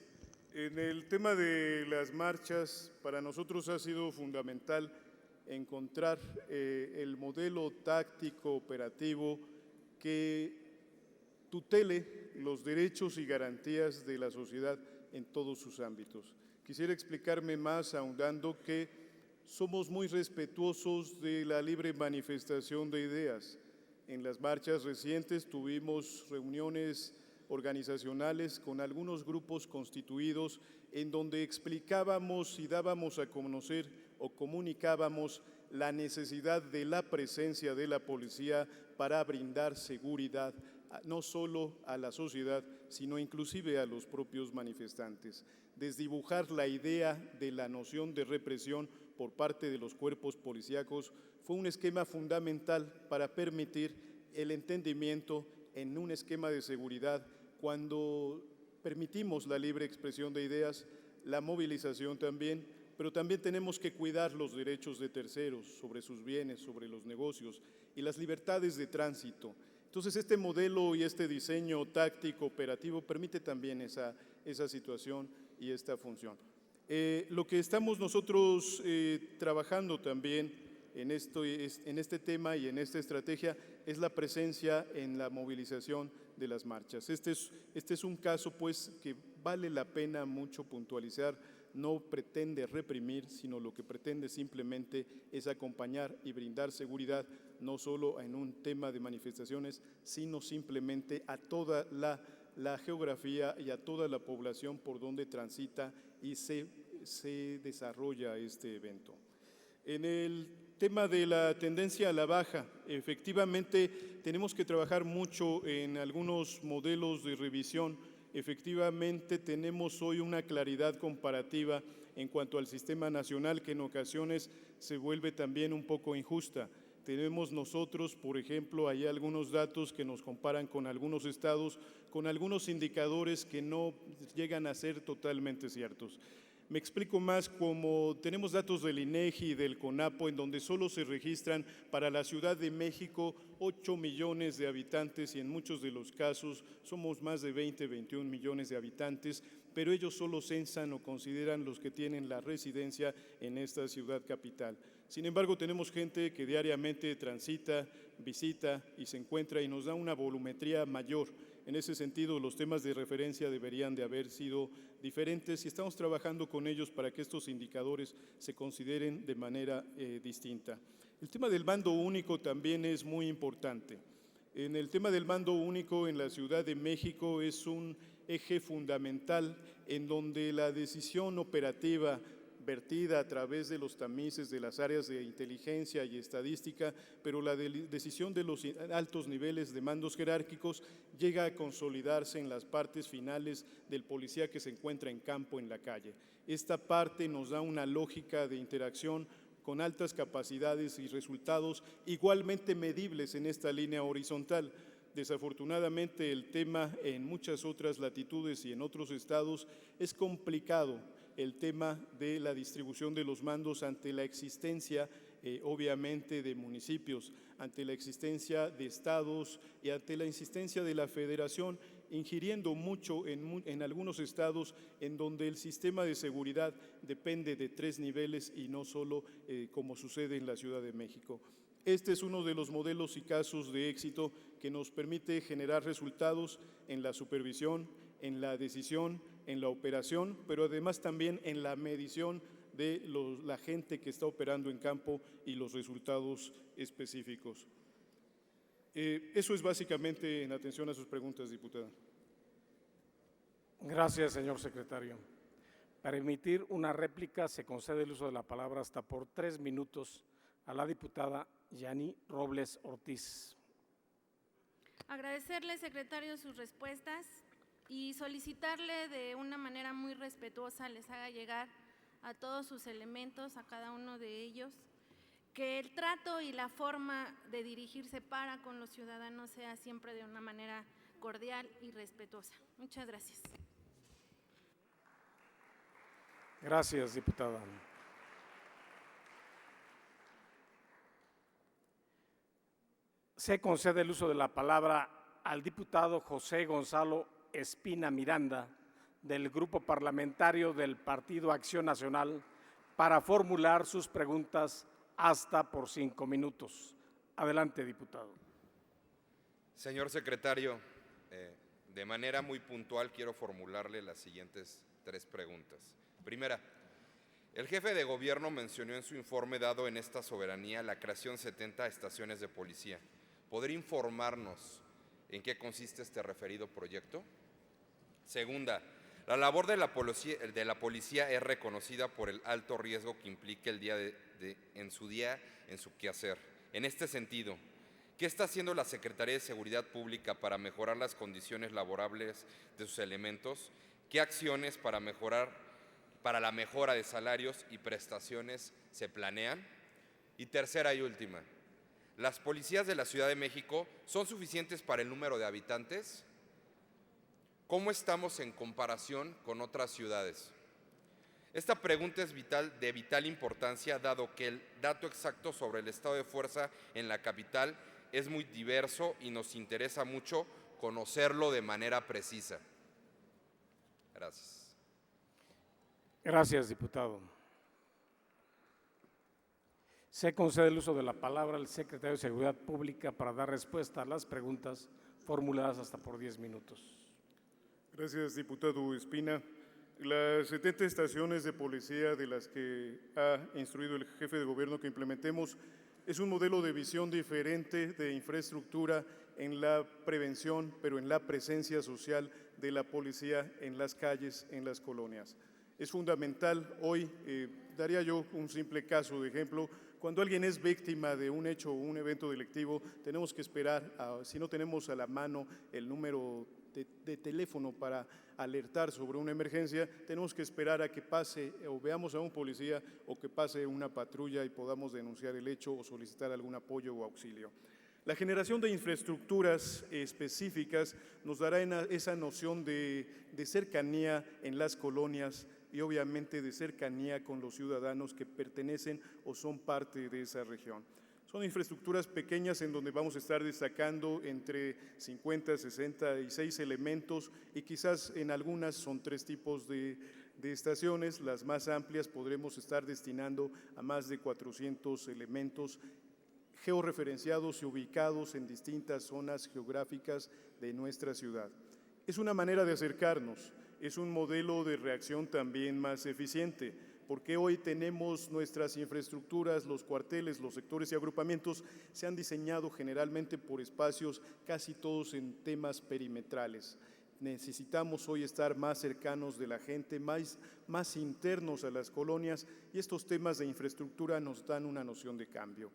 En el tema de las marchas, para nosotros ha sido fundamental encontrar el modelo táctico operativo que tutele los derechos y garantías de la sociedad en todos sus ámbitos. Quisiera explicarme más ahondando que somos muy respetuosos de la libre manifestación de ideas. En las marchas recientes tuvimos reuniones organizacionales con algunos grupos constituidos en donde explicábamos y dábamos a conocer o comunicábamos la necesidad de la presencia de la policía para brindar seguridad no solo a la sociedad, sino inclusive a los propios manifestantes. Desdibujar la idea de la noción de represión por parte de los cuerpos policíacos fue un esquema fundamental para permitir el entendimiento en un esquema de seguridad cuando permitimos la libre expresión de ideas, la movilización también, pero también tenemos que cuidar los derechos de terceros sobre sus bienes, sobre los negocios y las libertades de tránsito. Entonces, este modelo y este diseño táctico operativo permite también esa situación y esta función. Lo que estamos nosotros trabajando también en este tema y en esta estrategia es la presencia en la movilización de las marchas. Este es un caso pues que vale la pena mucho puntualizar. No pretende reprimir, sino lo que pretende simplemente es acompañar y brindar seguridad, no solo en un tema de manifestaciones, sino simplemente a toda la geografía y a toda la población por donde transita y se desarrolla este evento. En el tema de la tendencia a la baja, efectivamente tenemos que trabajar mucho en algunos modelos de revisión. Efectivamente tenemos hoy una claridad comparativa en cuanto al sistema nacional que en ocasiones se vuelve también un poco injusta. Tenemos nosotros, por ejemplo, hay algunos datos que nos comparan con algunos estados, con algunos indicadores que no llegan a ser totalmente ciertos. Me explico más, como tenemos datos del INEGI y del CONAPO en donde solo se registran para la Ciudad de México 8 millones de habitantes y en muchos de los casos somos más de 20, 21 millones de habitantes, pero ellos solo censan o consideran los que tienen la residencia en esta ciudad capital. Sin embargo, tenemos gente que diariamente transita, visita y se encuentra y nos da una volumetría mayor. En ese sentido, los temas de referencia deberían de haber sido diferentes y estamos trabajando con ellos para que estos indicadores se consideren de manera distinta. El tema del mando único también es muy importante. En el tema del mando único en la Ciudad de México es un eje fundamental en donde la decisión operativa vertida a través de los tamices de las áreas de inteligencia y estadística, pero la decisión de los altos niveles de mandos jerárquicos llega a consolidarse en las partes finales del policía que se encuentra en campo, en la calle. Esta parte nos da una lógica de interacción con altas capacidades y resultados igualmente medibles en esta línea horizontal. Desafortunadamente, el tema en muchas otras latitudes y en otros estados es complicado. El tema de la distribución de los mandos ante la existencia, obviamente, de municipios, ante la existencia de estados y ante la insistencia de la federación, ingiriendo mucho en algunos estados en donde el sistema de seguridad depende de 3 niveles y no solo como sucede en la Ciudad de México. Este es uno de los modelos y casos de éxito que nos permite generar resultados en la supervisión, en la decisión, en la operación, pero además también en la medición de la gente que está operando en campo y los resultados específicos. Eso es básicamente en atención a sus preguntas, diputada. Gracias, señor secretario. Para emitir una réplica se concede el uso de la palabra hasta por 3 minutos a la diputada Yani Robles Ortiz. Agradecerle, secretario, sus respuestas y solicitarle de una manera muy respetuosa les haga llegar a todos sus elementos, a cada uno de ellos, que el trato y la forma de dirigirse para con los ciudadanos sea siempre de una manera cordial y respetuosa. Muchas gracias. Gracias, diputada. Se concede el uso de la palabra al diputado José Gonzalo Espina Miranda, del Grupo Parlamentario del Partido Acción Nacional, para formular sus preguntas hasta por 5 minutos. Adelante, diputado. Señor secretario, de manera muy puntual quiero formularle las siguientes 3 preguntas. Primera, el jefe de gobierno mencionó en su informe dado en esta soberanía la creación de 70 estaciones de policía. ¿Podría informarnos en qué consiste este referido proyecto? Segunda, la labor de la policía es reconocida por el alto riesgo que implica en su quehacer. En este sentido, ¿qué está haciendo la Secretaría de Seguridad Pública para mejorar las condiciones laborables de sus elementos? ¿Qué acciones para la mejora de salarios y prestaciones se planean? Y tercera y última, ¿las policías de la Ciudad de México son suficientes para el número de habitantes? ¿Cómo estamos en comparación con otras ciudades? Esta pregunta es de vital importancia, dado que el dato exacto sobre el estado de fuerza en la capital es muy diverso y nos interesa mucho conocerlo de manera precisa. Gracias. Gracias, diputado. Se concede el uso de la palabra al secretario de Seguridad Pública para dar respuesta a las preguntas formuladas hasta por 10 minutos. Gracias, diputado Espina. Las 70 estaciones de policía de las que ha instruido el jefe de gobierno que implementemos es un modelo de visión diferente de infraestructura en la prevención, pero en la presencia social de la policía en las calles, en las colonias. Es fundamental hoy, daría yo un simple caso de ejemplo, cuando alguien es víctima de un hecho o un evento delictivo, tenemos que esperar, si no tenemos a la mano el número de teléfono para alertar sobre una emergencia, tenemos que esperar a que pase o veamos a un policía o que pase una patrulla y podamos denunciar el hecho o solicitar algún apoyo o auxilio. La generación de infraestructuras específicas nos dará esa noción de cercanía en las colonias y obviamente de cercanía con los ciudadanos que pertenecen o son parte de esa región. Son infraestructuras pequeñas en donde vamos a estar destacando entre 50, 66 elementos y quizás en algunas son 3 tipos de estaciones. Las más amplias podremos estar destinando a más de 400 elementos georreferenciados y ubicados en distintas zonas geográficas de nuestra ciudad. Es una manera de acercarnos, es un modelo de reacción también más eficiente, porque hoy tenemos nuestras infraestructuras, los cuarteles, los sectores y agrupamientos se han diseñado generalmente por espacios casi todos en temas perimetrales. Necesitamos hoy estar más cercanos de la gente, más internos a las colonias y estos temas de infraestructura nos dan una noción de cambio.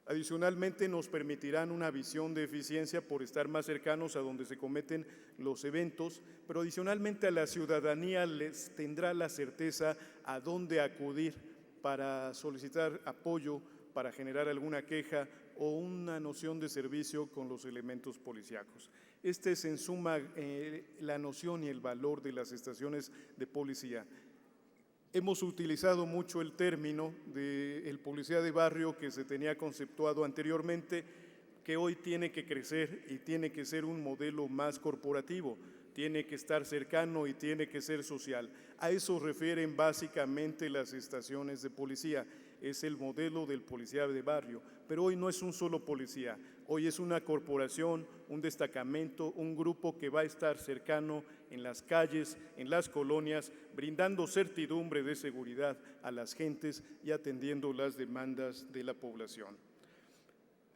Adicionalmente, nos permitirán una visión de eficiencia por estar más cercanos a donde se cometen los eventos, pero adicionalmente a la ciudadanía les tendrá la certeza a dónde acudir para solicitar apoyo, para generar alguna queja o una noción de servicio con los elementos policíacos. Este es en suma la noción y el valor de las estaciones de policía. Hemos utilizado mucho el término del policía de barrio que se tenía conceptuado anteriormente, que hoy tiene que crecer y tiene que ser un modelo más corporativo, tiene que estar cercano y tiene que ser social. A eso refieren básicamente las estaciones de policía, es el modelo del policía de barrio, pero hoy no es un solo policía, hoy es una corporación, un destacamento, un grupo que va a estar cercano en las calles, en las colonias, brindando certidumbre de seguridad a las gentes y atendiendo las demandas de la población.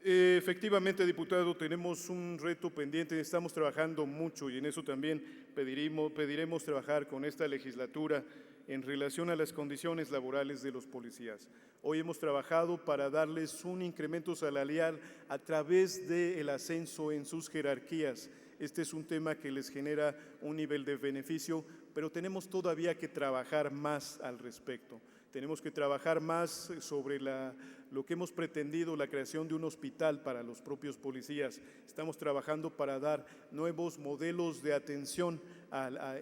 Efectivamente, diputado, tenemos un reto pendiente, estamos trabajando mucho y en eso también pediremos trabajar con esta legislatura en relación a las condiciones laborales de los policías. Hoy hemos trabajado para darles un incremento salarial a través del ascenso en sus jerarquías. Este es un tema que les genera un nivel de beneficio, pero tenemos todavía que trabajar más al respecto. Tenemos que trabajar más sobre lo que hemos pretendido, la creación de un hospital para los propios policías. Estamos trabajando para dar nuevos modelos de atención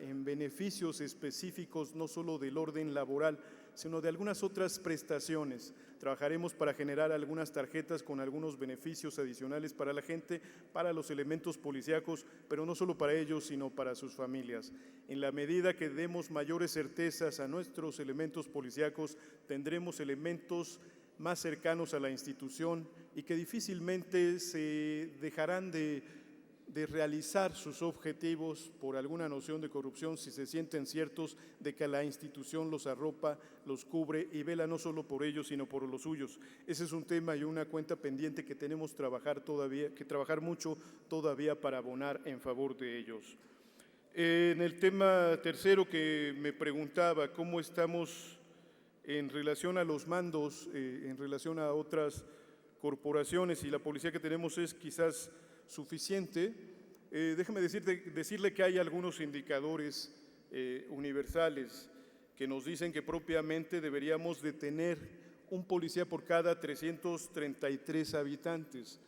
en beneficios específicos, no solo del orden laboral, sino de algunas otras prestaciones. Trabajaremos para generar algunas tarjetas con algunos beneficios adicionales para la gente, para los elementos policíacos, pero no solo para ellos, sino para sus familias. En la medida que demos mayores certezas a nuestros elementos policíacos, tendremos elementos más cercanos a la institución y que difícilmente se dejarán de realizar sus objetivos por alguna noción de corrupción si se sienten ciertos de que la institución los arropa, los cubre y vela no solo por ellos, sino por los suyos. Ese es un tema y una cuenta pendiente que tenemos que trabajar mucho todavía para abonar en favor de ellos. En el tema tercero que me preguntaba, ¿cómo estamos en relación a los mandos, en relación a otras corporaciones y la policía que tenemos es quizás suficiente? Déjeme decirle que hay algunos indicadores universales que nos dicen que propiamente deberíamos de tener un policía por cada 333 habitantes.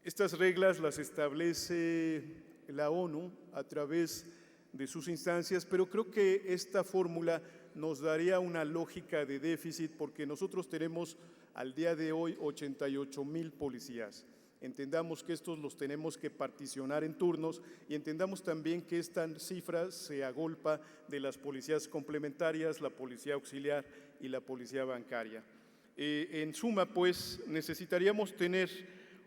Estas reglas las establece la ONU a través de sus instancias, pero creo que esta fórmula nos daría una lógica de déficit porque nosotros tenemos al día de hoy 88,000 policías. Entendamos que estos los tenemos que particionar en turnos y entendamos también que esta cifra se agolpa de las policías complementarias, la policía auxiliar y la policía bancaria. En suma, pues, necesitaríamos tener,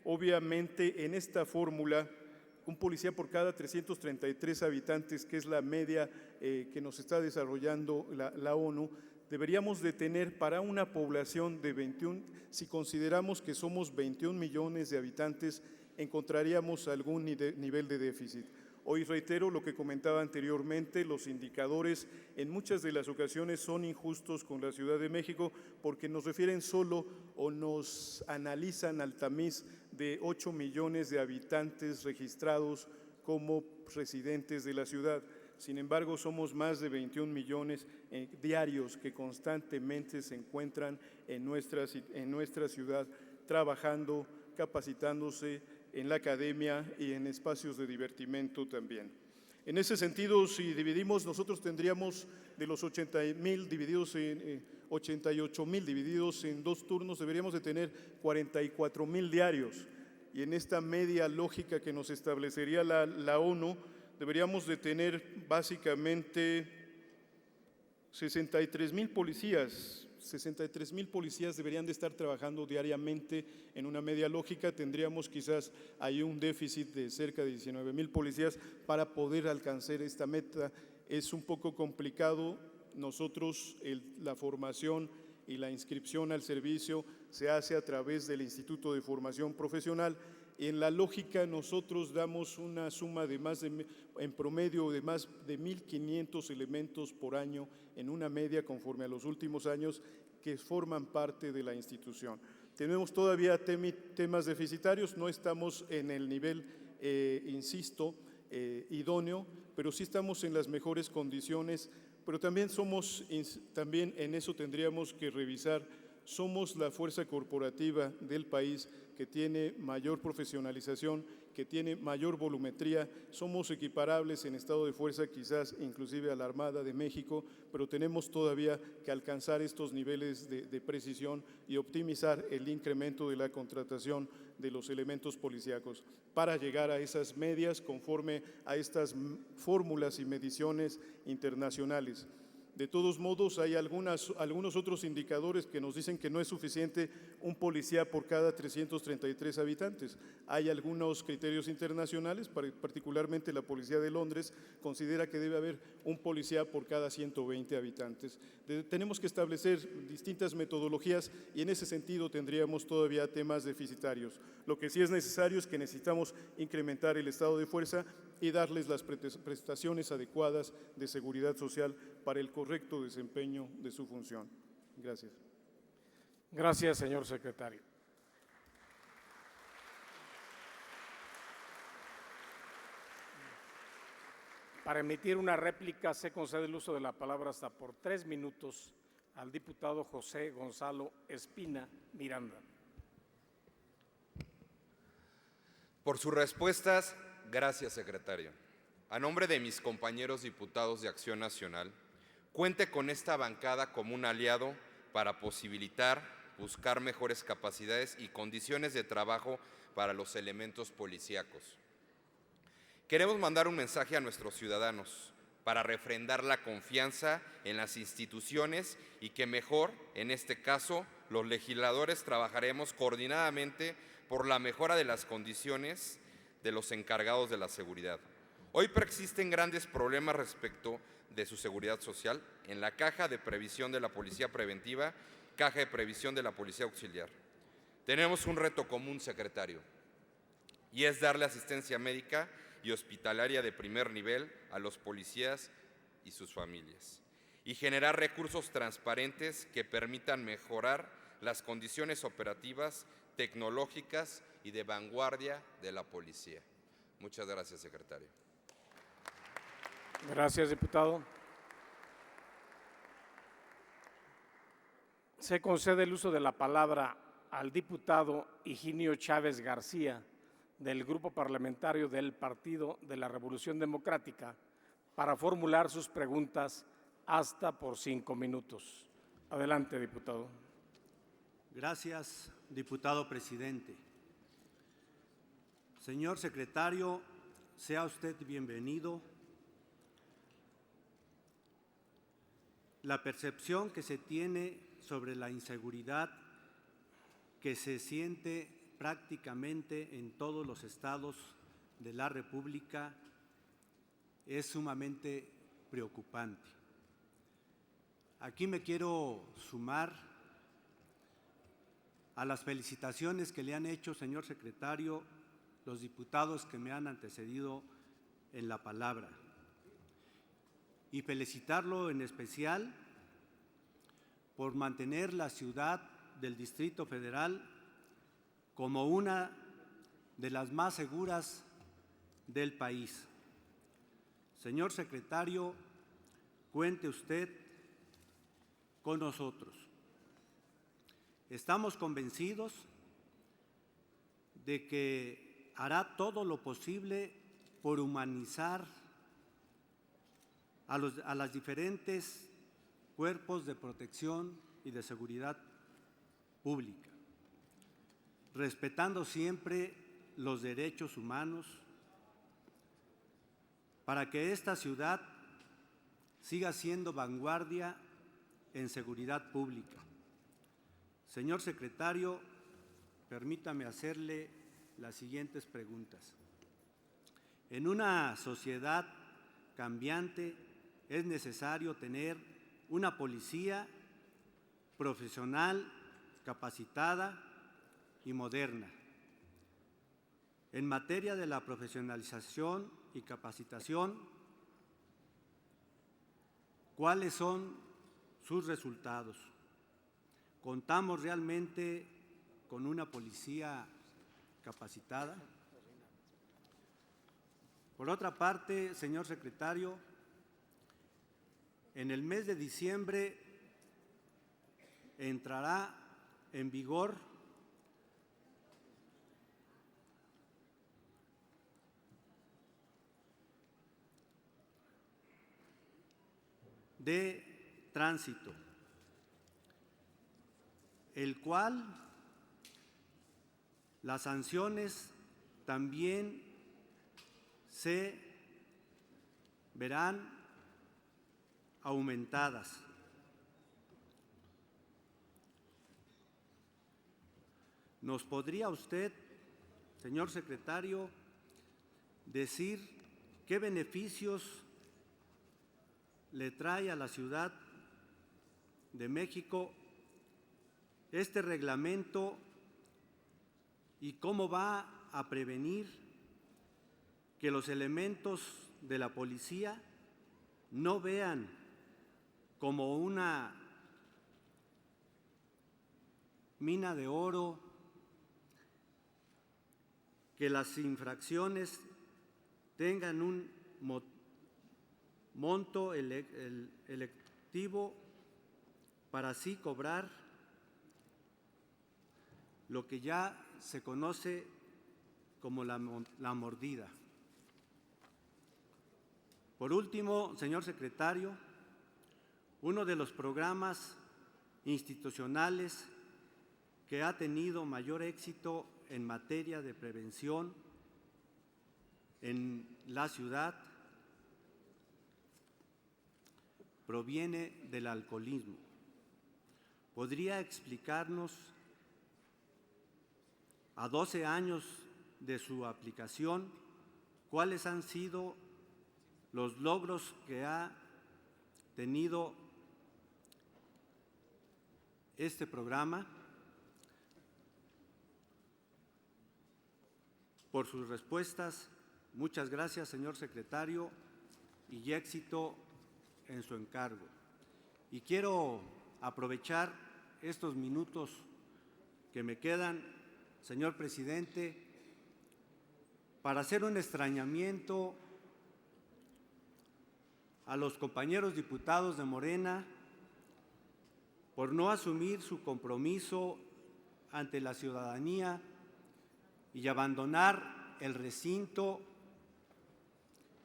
obviamente, en esta fórmula, un policía por cada 333 habitantes, que es la media que nos está desarrollando la ONU. Deberíamos de tener para una población de 21, si consideramos que somos 21 millones de habitantes, encontraríamos algún nivel de déficit. Hoy reitero lo que comentaba anteriormente, los indicadores en muchas de las ocasiones son injustos con la Ciudad de México porque nos refieren solo o nos analizan al tamiz de 8 millones de habitantes registrados como residentes de la ciudad. Sin embargo, somos más de 21 millones diarios que constantemente se encuentran en nuestra ciudad trabajando, capacitándose en la academia y en espacios de divertimento también. En ese sentido, si dividimos, nosotros tendríamos de los 88,000 divididos en 2 turnos, deberíamos de tener 44,000 diarios. Y en esta media lógica que nos establecería la ONU, deberíamos de tener básicamente 63,000 policías. 63,000 policías deberían de estar trabajando diariamente en una media lógica. Tendríamos quizás ahí un déficit de cerca de 19,000 policías para poder alcanzar esta meta. Es un poco complicado. Nosotros la formación y la inscripción al servicio se hace a través del Instituto de Formación Profesional. En la lógica nosotros damos una suma en promedio de más de 1,500 elementos por año en una media conforme a los últimos años que forman parte de la institución. Tenemos todavía temas deficitarios, no estamos en el nivel, insisto, idóneo, pero sí estamos en las mejores condiciones, pero también en eso tendríamos que revisar, somos la fuerza corporativa del país que tiene mayor profesionalización, que tiene mayor volumetría, somos equiparables en estado de fuerza quizás inclusive a la Armada de México, pero tenemos todavía que alcanzar estos niveles de precisión y optimizar el incremento de la contratación de los elementos policíacos para llegar a esas medias conforme a estas fórmulas y mediciones internacionales. De todos modos, hay algunos otros indicadores que nos dicen que no es suficiente un policía por cada 333 habitantes. Hay algunos criterios internacionales, particularmente la Policía de Londres considera que debe haber un policía por cada 120 habitantes. Tenemos que establecer distintas metodologías y en ese sentido tendríamos todavía temas deficitarios. Lo que sí es necesario es que necesitamos incrementar el estado de fuerza y darles las prestaciones adecuadas de seguridad social para el correcto desempeño de su función. Gracias. Gracias, señor secretario. Para emitir una réplica se concede el uso de la palabra hasta por 3 minutos al diputado José Gonzalo Espina Miranda. Por sus respuestas, gracias, secretario. A nombre de mis compañeros diputados de Acción Nacional, cuente con esta bancada como un aliado para posibilitar, buscar mejores capacidades y condiciones de trabajo para los elementos policíacos. Queremos mandar un mensaje a nuestros ciudadanos para refrendar la confianza en las instituciones y que mejor, en este caso, los legisladores trabajaremos coordinadamente por la mejora de las condiciones de los encargados de la seguridad. Hoy persisten grandes problemas respecto de su seguridad social en la Caja de Previsión de la Policía Preventiva, Caja de Previsión de la Policía Auxiliar. Tenemos un reto común, secretario, y es darle asistencia médica y hospitalaria de primer nivel a los policías y sus familias, y generar recursos transparentes que permitan mejorar las condiciones operativas, tecnológicas y de vanguardia de la policía. Muchas gracias, secretario. Gracias, diputado. Se concede el uso de la palabra al diputado Higinio Chávez García, del Grupo Parlamentario del Partido de la Revolución Democrática, para formular sus preguntas hasta por 5 minutos. Adelante, diputado. Gracias, diputado presidente. Señor secretario, sea usted bienvenido. La percepción que se tiene sobre la inseguridad que se siente prácticamente en todos los estados de la República es sumamente preocupante. Aquí me quiero sumar a las felicitaciones que le han hecho, señor secretario, los diputados que me han antecedido en la palabra, y felicitarlo en especial por mantener la ciudad del Distrito Federal como una de las más seguras del país. Señor secretario, cuente usted con nosotros. Estamos convencidos de que hará todo lo posible por humanizar a los diferentes cuerpos de protección y de seguridad pública, respetando siempre los derechos humanos, para que esta ciudad siga siendo vanguardia en seguridad pública. Señor secretario, permítame hacerle las siguientes preguntas. En una sociedad cambiante es necesario tener una policía profesional, capacitada y moderna. En materia de la profesionalización y capacitación, ¿cuáles son sus resultados? ¿Contamos realmente con una policía capacitada? Por otra parte, señor secretario, en el mes de diciembre entrará en vigor de tránsito, el cual las sanciones también se verán aumentadas. ¿Nos podría usted, señor secretario, decir qué beneficios le trae a la Ciudad de México este reglamento y cómo va a prevenir que los elementos de la policía no vean como una mina de oro, que las infracciones tengan un monto electivo para así cobrar lo que ya se conoce como la mordida? Por último, señor secretario, uno de los programas institucionales que ha tenido mayor éxito en materia de prevención en la ciudad proviene del alcoholismo. ¿Podría explicarnos, a 12 años de su aplicación, cuáles han sido los logros que ha tenido este programa? Por sus respuestas, muchas gracias, señor secretario, y éxito en su encargo. Y quiero aprovechar estos minutos que me quedan, señor presidente, para hacer un extrañamiento a los compañeros diputados de Morena por no asumir su compromiso ante la ciudadanía y abandonar el recinto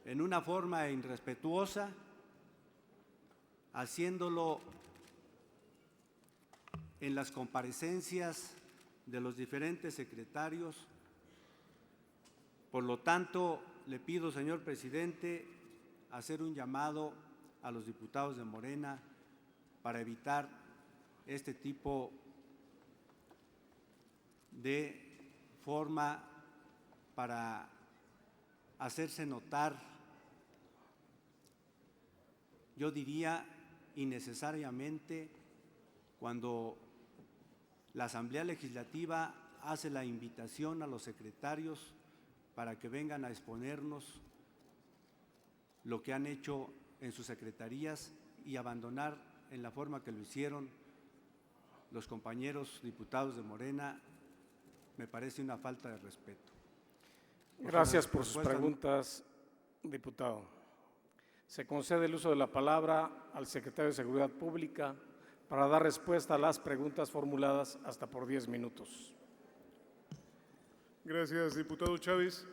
en una forma irrespetuosa, haciéndolo en las comparecencias de los diferentes secretarios. Por lo tanto, le pido, señor presidente, hacer un llamado a los diputados de Morena para evitar este tipo de forma para hacerse notar, yo diría innecesariamente, cuando la Asamblea Legislativa hace la invitación a los secretarios para que vengan a exponernos lo que han hecho en sus secretarías y abandonar en la forma que lo hicieron los compañeros diputados de Morena, me parece una falta de respeto. Gracias por sus preguntas, diputado. Se concede el uso de la palabra al secretario de Seguridad Pública para dar respuesta a las preguntas formuladas hasta por 10 minutos. Gracias, diputado Chávez.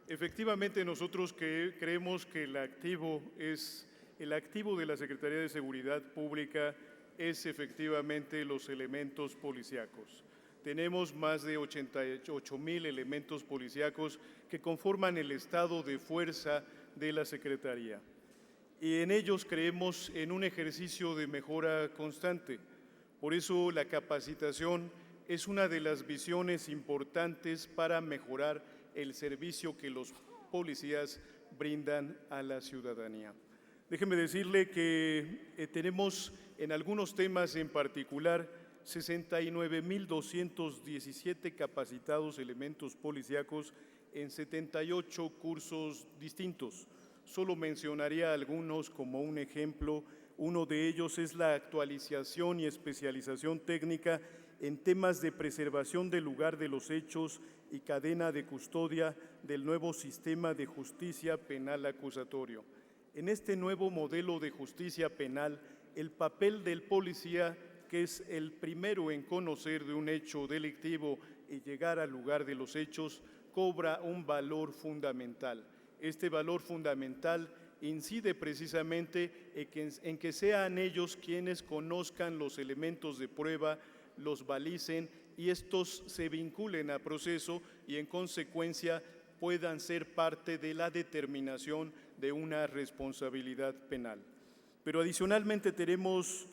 Efectivamente, nosotros creemos que el activo de la Secretaría de Seguridad Pública es efectivamente los elementos policíacos. Tenemos más de 88,000 elementos policíacos que conforman el estado de fuerza de la Secretaría. Y en ellos creemos en un ejercicio de mejora constante. Por eso la capacitación es una de las visiones importantes para mejorar el servicio que los policías brindan a la ciudadanía. Déjeme decirle que tenemos en algunos temas en particular 69,217 capacitados elementos policíacos en 78 cursos distintos. Solo mencionaría algunos como un ejemplo. Uno de ellos es la actualización y especialización técnica en temas de preservación del lugar de los hechos y cadena de custodia del nuevo sistema de justicia penal acusatorio. En este nuevo modelo de justicia penal, el papel del policía, que es el primero en conocer de un hecho delictivo y llegar al lugar de los hechos, cobra un valor fundamental. Este valor fundamental incide precisamente en que sean ellos quienes conozcan los elementos de prueba, los balicen y estos se vinculen a proceso y en consecuencia puedan ser parte de la determinación de una responsabilidad penal. Pero adicionalmente tenemos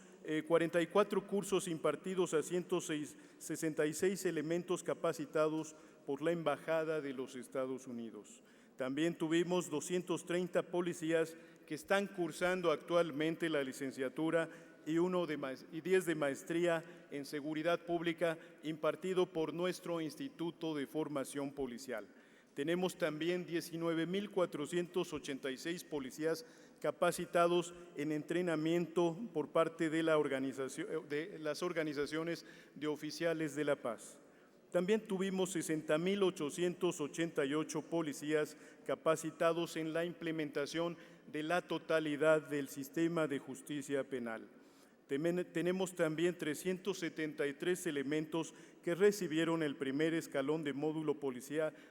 44 cursos impartidos a 166 elementos capacitados por la Embajada de los Estados Unidos. También tuvimos 230 policías que están cursando actualmente la licenciatura y 10 de maestría en seguridad pública impartido por nuestro Instituto de Formación Policial. Tenemos también 19.486 policías capacitados en entrenamiento por parte de las organizaciones de oficiales de la paz. También tuvimos 60.888 policías capacitados en la implementación de la totalidad del sistema de justicia penal. Tenemos también 373 elementos que recibieron el primer escalón de módulo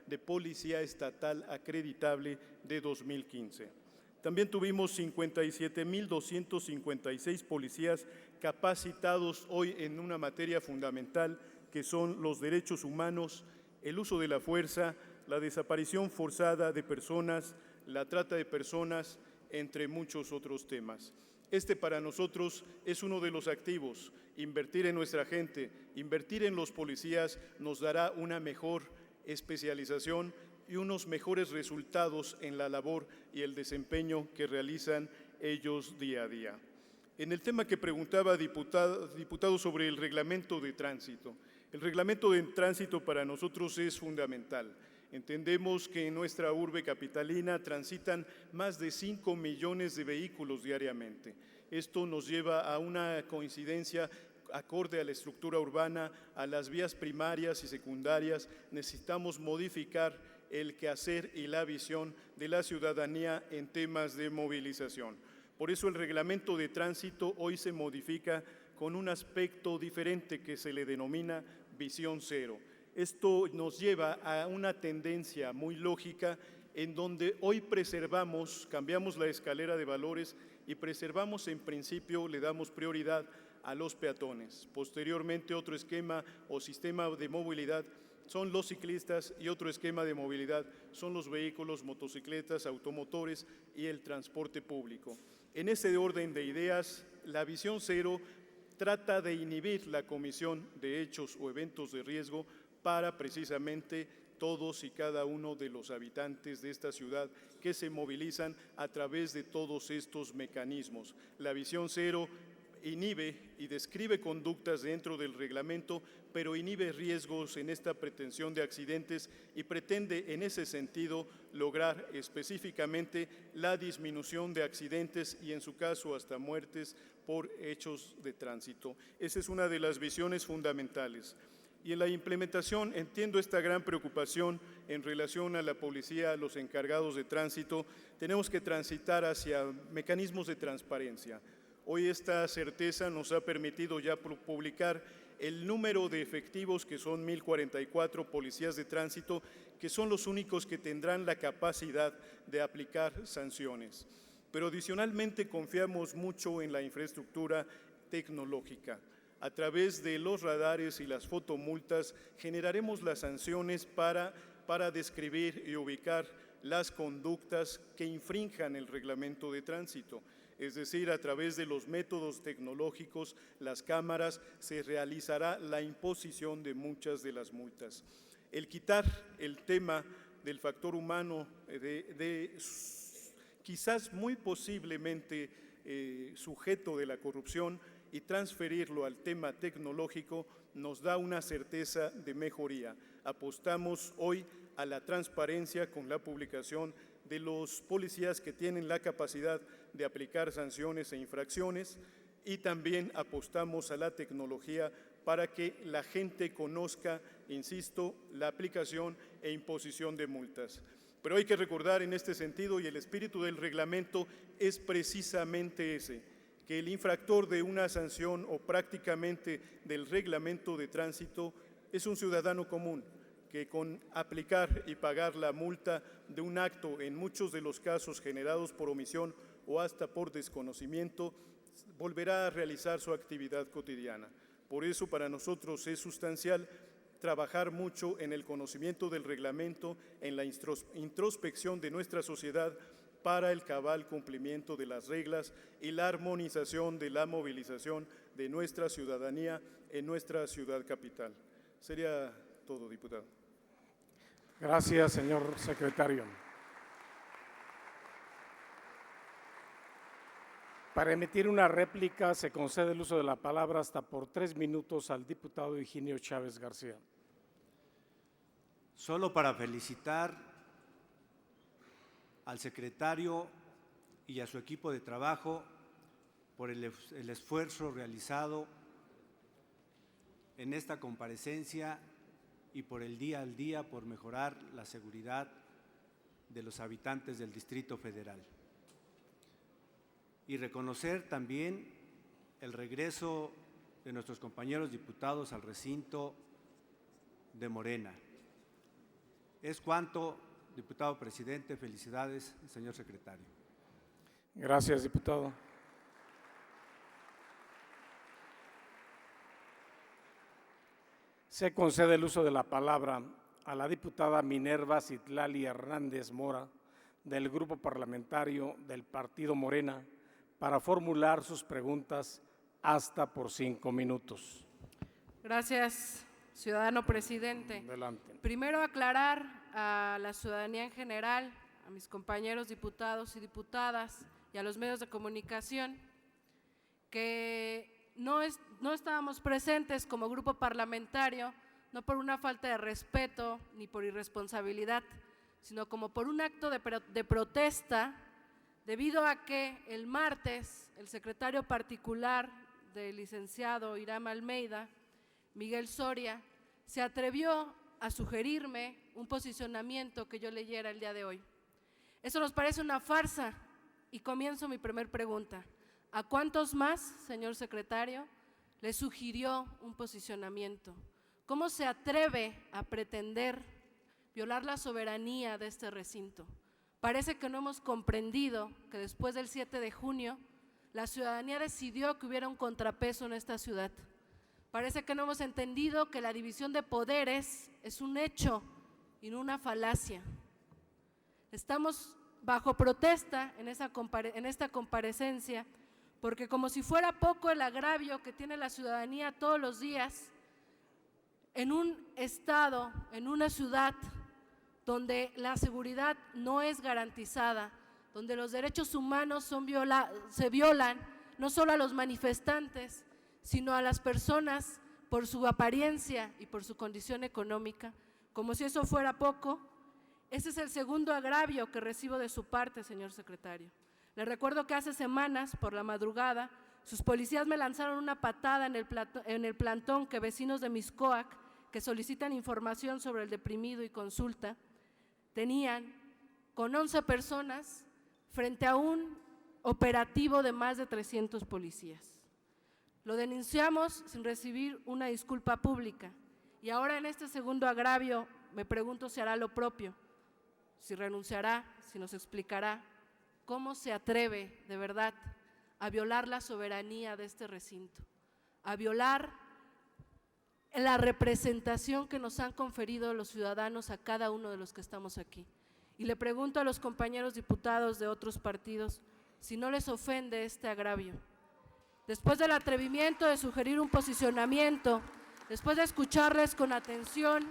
de policía estatal acreditable de 2015. También tuvimos 57.256 policías capacitados hoy en una materia fundamental que son los derechos humanos, el uso de la fuerza, la desaparición forzada de personas, la trata de personas, entre muchos otros temas. Este para nosotros es uno de los activos. Invertir en nuestra gente, invertir en los policías nos dará una mejor especialización y unos mejores resultados en la labor y el desempeño que realizan ellos día a día. En el tema que preguntaba diputado sobre el reglamento de tránsito, el reglamento de tránsito para nosotros es fundamental. Entendemos que en nuestra urbe capitalina transitan más de 5 millones de vehículos diariamente. Esto nos lleva a una coincidencia acorde a la estructura urbana, a las vías primarias y secundarias. Necesitamos modificar el quehacer y la visión de la ciudadanía en temas de movilización. Por eso el reglamento de tránsito hoy se modifica con un aspecto diferente que se le denomina visión cero. Esto nos lleva a una tendencia muy lógica en donde hoy cambiamos la escalera de valores y preservamos en principio, le damos prioridad a los peatones. Posteriormente otro esquema o sistema de movilidad son los ciclistas y otro esquema de movilidad son los vehículos, motocicletas, automotores y el transporte público. En ese orden de ideas, la visión cero trata de inhibir la comisión de hechos o eventos de riesgo para precisamente todos y cada uno de los habitantes de esta ciudad que se movilizan a través de todos estos mecanismos. La visión cero inhibe y describe conductas dentro del reglamento, pero inhibe riesgos en esta pretensión de accidentes y pretende en ese sentido lograr específicamente la disminución de accidentes y en su caso hasta muertes por hechos de tránsito. Esa es una de las visiones fundamentales. Y en la implementación entiendo esta gran preocupación en relación a la policía, a los encargados de tránsito. Tenemos que transitar hacia mecanismos de transparencia. Hoy esta certeza nos ha permitido ya publicar el número de efectivos, que son 1.044 policías de tránsito, que son los únicos que tendrán la capacidad de aplicar sanciones. Pero adicionalmente confiamos mucho en la infraestructura tecnológica. A través de los radares y las fotomultas generaremos las sanciones para describir y ubicar las conductas que infrinjan el reglamento de tránsito. Es decir, a través de los métodos tecnológicos, las cámaras, se realizará la imposición de muchas de las multas. El quitar el tema del factor humano, quizás muy posiblemente sujeto de la corrupción, y transferirlo al tema tecnológico nos da una certeza de mejoría. Apostamos hoy a la transparencia con la publicación de los policías que tienen la capacidad de aplicar sanciones e infracciones y también apostamos a la tecnología para que la gente conozca, insisto, la aplicación e imposición de multas. Pero hay que recordar en este sentido, y el espíritu del reglamento es precisamente ese, que el infractor de una sanción o prácticamente del reglamento de tránsito es un ciudadano común, que con aplicar y pagar la multa de un acto, en muchos de los casos generados por omisión o hasta por desconocimiento, volverá a realizar su actividad cotidiana. Por eso para nosotros es sustancial trabajar mucho en el conocimiento del reglamento, en la introspección de nuestra sociedad, para el cabal cumplimiento de las reglas y la armonización de la movilización de nuestra ciudadanía en nuestra ciudad capital. Sería todo, diputado. Gracias, señor secretario. Para emitir una réplica se concede el uso de la palabra hasta por 3 minutos al diputado Higinio Chávez García. Solo para felicitar al secretario y a su equipo de trabajo por el esfuerzo realizado en esta comparecencia y por el día al día por mejorar la seguridad de los habitantes del Distrito Federal. Y reconocer también el regreso de nuestros compañeros diputados al recinto de Morena. Es cuanto, diputado presidente. Felicidades, señor secretario. Gracias, diputado. Se concede el uso de la palabra a la diputada Minerva Citlali Hernández Mora, del Grupo Parlamentario del Partido Morena, para formular sus preguntas hasta por 5 minutos. Gracias, ciudadano presidente. Adelante. Primero, aclarar a la ciudadanía en general, a mis compañeros diputados y diputadas y a los medios de comunicación, que no estábamos presentes como grupo parlamentario, no por una falta de respeto ni por irresponsabilidad, sino como por un acto de protesta, debido a que el martes el secretario particular del licenciado Hiram Almeida, Miguel Soria, se atrevió a sugerirme un posicionamiento que yo leyera el día de hoy. Eso nos parece una farsa y comienzo mi primer pregunta. ¿A cuántos más, señor secretario, le sugirió un posicionamiento? ¿Cómo se atreve a pretender violar la soberanía de este recinto? Parece que no hemos comprendido que después del 7 de junio la ciudadanía decidió que hubiera un contrapeso en esta ciudad. Parece que no hemos entendido que la división de poderes es un hecho y no una falacia. Estamos bajo protesta en esta comparecencia porque, como si fuera poco el agravio que tiene la ciudadanía todos los días en un estado, en una ciudad donde la seguridad no es garantizada, donde los derechos humanos se violan no solo a los manifestantes, sino a las personas por su apariencia y por su condición económica. Como si eso fuera poco, ese es el segundo agravio que recibo de su parte, señor secretario. Le recuerdo que hace semanas, por la madrugada, sus policías me lanzaron una patada en el plantón que vecinos de Mixcoac, que solicitan información sobre el deprimido y consulta, tenían con 11 personas frente a un operativo de más de 300 policías. Lo denunciamos sin recibir una disculpa pública y ahora en este segundo agravio me pregunto si hará lo propio, si renunciará, si nos explicará cómo se atreve de verdad a violar la soberanía de este recinto, a violar la representación que nos han conferido los ciudadanos a cada uno de los que estamos aquí. Y le pregunto a los compañeros diputados de otros partidos si no les ofende este agravio. Después del atrevimiento de sugerir un posicionamiento, después de escucharles con atención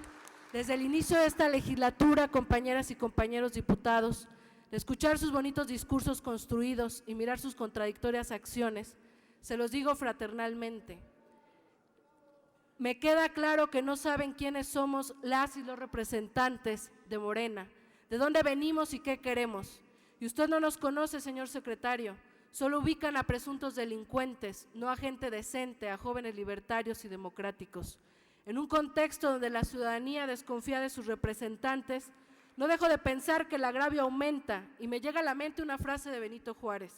desde el inicio de esta legislatura, compañeras y compañeros diputados, de escuchar sus bonitos discursos construidos y mirar sus contradictorias acciones, se los digo fraternalmente. Me queda claro que no saben quiénes somos las y los representantes de Morena, de dónde venimos y qué queremos. Y usted no nos conoce, señor secretario, solo ubican a presuntos delincuentes, no a gente decente, a jóvenes libertarios y democráticos. En un contexto donde la ciudadanía desconfía de sus representantes, no dejo de pensar que el agravio aumenta y me llega a la mente una frase de Benito Juárez: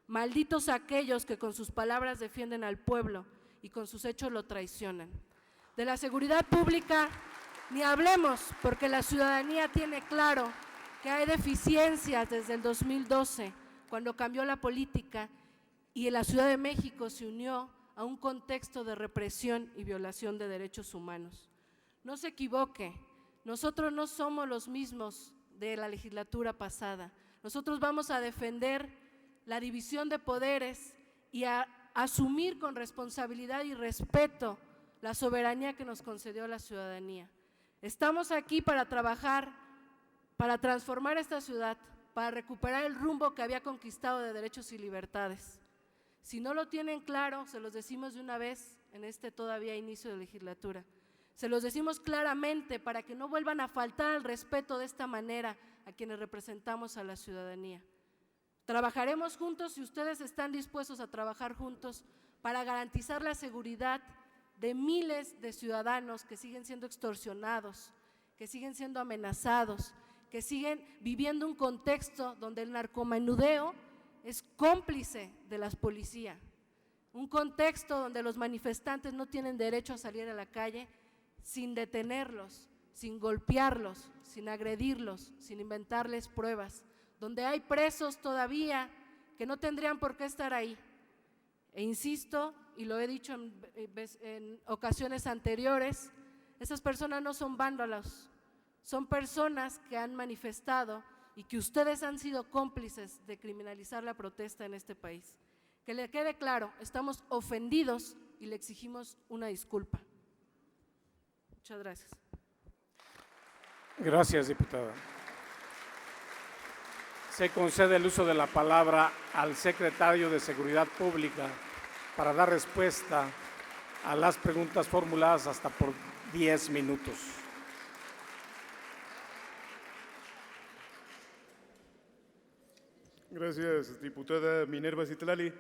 malditos aquellos que con sus palabras defienden al pueblo y con sus hechos lo traicionan. De la seguridad pública ni hablemos, porque la ciudadanía tiene claro que hay deficiencias desde el 2012, cuando cambió la política y la Ciudad de México se unió a un contexto de represión y violación de derechos humanos. No se equivoque, nosotros no somos los mismos de la legislatura pasada. Nosotros vamos a defender la división de poderes y a asumir con responsabilidad y respeto la soberanía que nos concedió la ciudadanía. Estamos aquí para trabajar, para transformar esta ciudad, para recuperar el rumbo que había conquistado de derechos y libertades. Si no lo tienen claro, se los decimos de una vez en este todavía inicio de legislatura. Se los decimos claramente para que no vuelvan a faltar al respeto de esta manera a quienes representamos a la ciudadanía. Trabajaremos juntos si ustedes están dispuestos a trabajar juntos para garantizar la seguridad de miles de ciudadanos que siguen siendo extorsionados, que siguen siendo amenazados, que siguen viviendo un contexto donde el narcomenudeo es cómplice de las policías, un contexto donde los manifestantes no tienen derecho a salir a la calle sin detenerlos, sin golpearlos, sin agredirlos, sin inventarles pruebas, donde hay presos todavía que no tendrían por qué estar ahí. E insisto, y lo he dicho en ocasiones anteriores, esas personas no son vándalos, son personas que han manifestado y que ustedes han sido cómplices de criminalizar la protesta en este país. Que le quede claro, estamos ofendidos y le exigimos una disculpa. Muchas gracias. Gracias, diputada. Se concede el uso de la palabra al secretario de Seguridad Pública para dar respuesta a las preguntas formuladas hasta por 10 minutos. Gracias, diputada Minerva Citlali.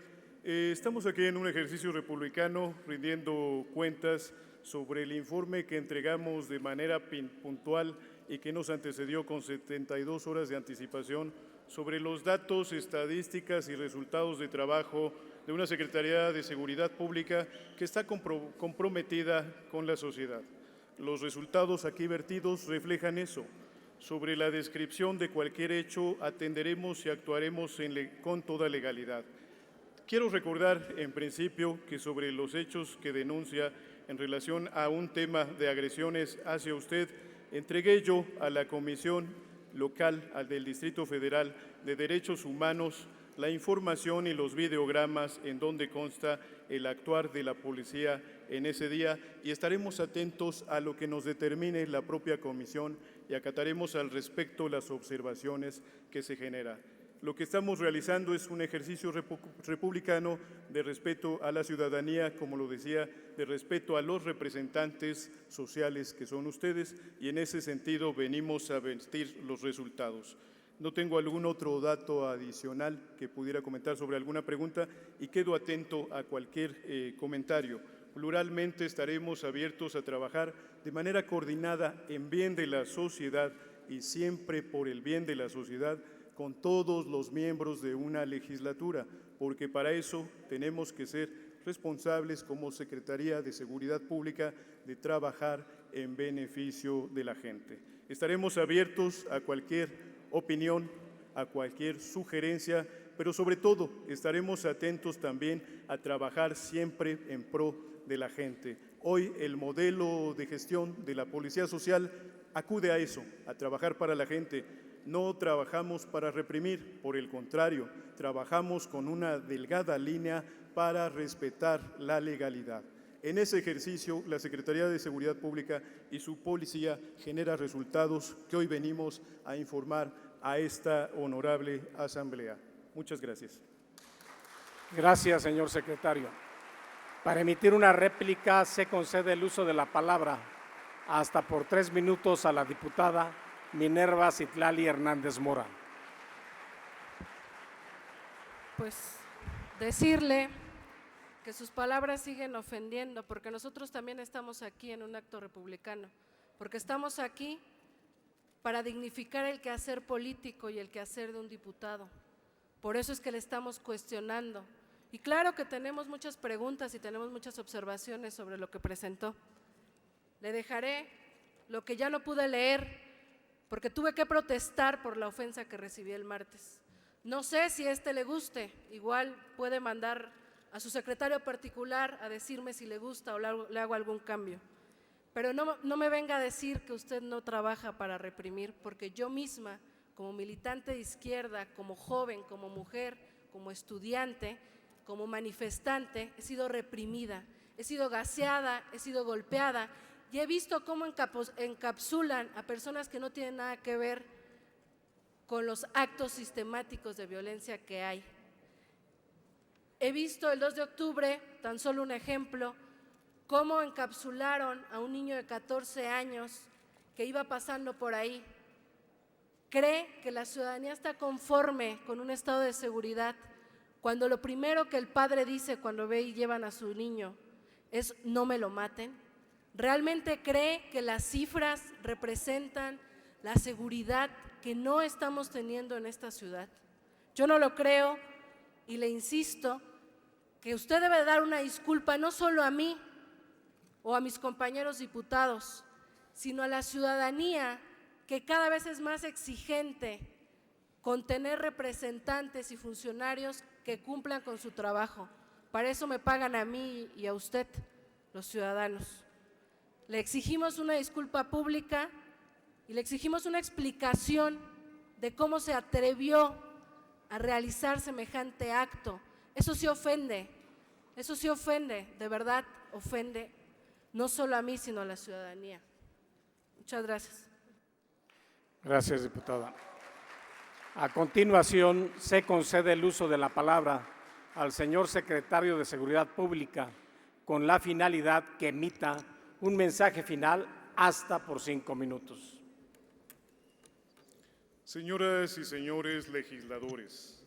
Estamos aquí en un ejercicio republicano rindiendo cuentas sobre el informe que entregamos de manera puntual y que nos antecedió con 72 horas de anticipación sobre los datos, estadísticas y resultados de trabajo de una Secretaría de Seguridad Pública que está comprometida con la sociedad. Los resultados aquí vertidos reflejan eso. Sobre la descripción de cualquier hecho atenderemos y actuaremos con toda legalidad. Quiero recordar en principio que sobre los hechos que denuncia en relación a un tema de agresiones hacia usted, entregué yo a la Comisión Local del Distrito Federal de Derechos Humanos la información y los videogramas en donde consta el actuar de la policía en ese día y estaremos atentos a lo que nos determine la propia comisión y acataremos al respecto las observaciones que se generan. Lo que estamos realizando es un ejercicio republicano de respeto a la ciudadanía, como lo decía, de respeto a los representantes sociales que son ustedes y en ese sentido venimos a vestir los resultados. No tengo algún otro dato adicional que pudiera comentar sobre alguna pregunta y quedo atento a cualquier comentario. Pluralmente estaremos abiertos a trabajar de manera coordinada en bien de la sociedad y siempre por el bien de la sociedad con todos los miembros de una legislatura, porque para eso tenemos que ser responsables como Secretaría de Seguridad Pública de trabajar en beneficio de la gente. Estaremos abiertos a cualquier opinión, a cualquier sugerencia, pero sobre todo estaremos atentos también a trabajar siempre en pro de la gente. Hoy el modelo de gestión de la Policía Social acude a eso, a trabajar para la gente. No trabajamos para reprimir, por el contrario, trabajamos con una delgada línea para respetar la legalidad. En ese ejercicio, la Secretaría de Seguridad Pública y su policía genera resultados que hoy venimos a informar a esta honorable asamblea. Muchas gracias. Gracias, señor secretario. Para emitir una réplica se concede el uso de la palabra hasta por 3 minutos a la diputada Minerva Citlali Hernández Mora. Pues decirle que sus palabras siguen ofendiendo, porque nosotros también estamos aquí en un acto republicano, porque estamos aquí para dignificar el quehacer político y el quehacer de un diputado. Por eso es que le estamos cuestionando. Y claro que tenemos muchas preguntas y tenemos muchas observaciones sobre lo que presentó. Le dejaré lo que ya no pude leer, porque tuve que protestar por la ofensa que recibí el martes. No sé si le guste, igual puede mandar a su secretario particular a decirme si le gusta o le hago algún cambio. Pero no me venga a decir que usted no trabaja para reprimir, porque yo misma como militante de izquierda, como joven, como mujer, como estudiante, como manifestante, he sido reprimida, he sido gaseada, he sido golpeada y he visto cómo encapsulan a personas que no tienen nada que ver con los actos sistemáticos de violencia que hay. He visto el 2 de octubre, tan solo un ejemplo, cómo encapsularon a un niño de 14 años que iba pasando por ahí. ¿Cree que la ciudadanía está conforme con un estado de seguridad cuando lo primero que el padre dice cuando ve y llevan a su niño es no me lo maten? ¿Realmente cree que las cifras representan la seguridad que no estamos teniendo en esta ciudad? Yo no lo creo y le insisto que usted debe dar una disculpa no solo a mí o a mis compañeros diputados, sino a la ciudadanía que cada vez es más exigente con tener representantes y funcionarios que cumplan con su trabajo. Para eso me pagan a mí y a usted, los ciudadanos. Le exigimos una disculpa pública y le exigimos una explicación de cómo se atrevió a realizar semejante acto. Eso sí ofende, de verdad ofende, no solo a mí, sino a la ciudadanía. Muchas gracias. Gracias, diputada. A continuación, se concede el uso de la palabra al señor secretario de Seguridad Pública con la finalidad que emita un mensaje final hasta por 5 minutos. Señoras y señores legisladores,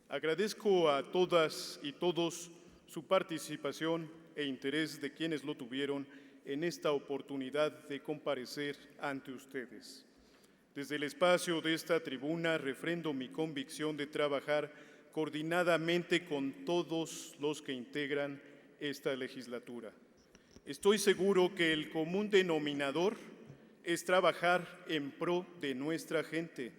agradezco a todas y todos su participación e interés de quienes lo tuvieron en esta oportunidad de comparecer ante ustedes. Desde el espacio de esta tribuna refrendo mi convicción de trabajar coordinadamente con todos los que integran esta legislatura. Estoy seguro que el común denominador es trabajar en pro de nuestra gente,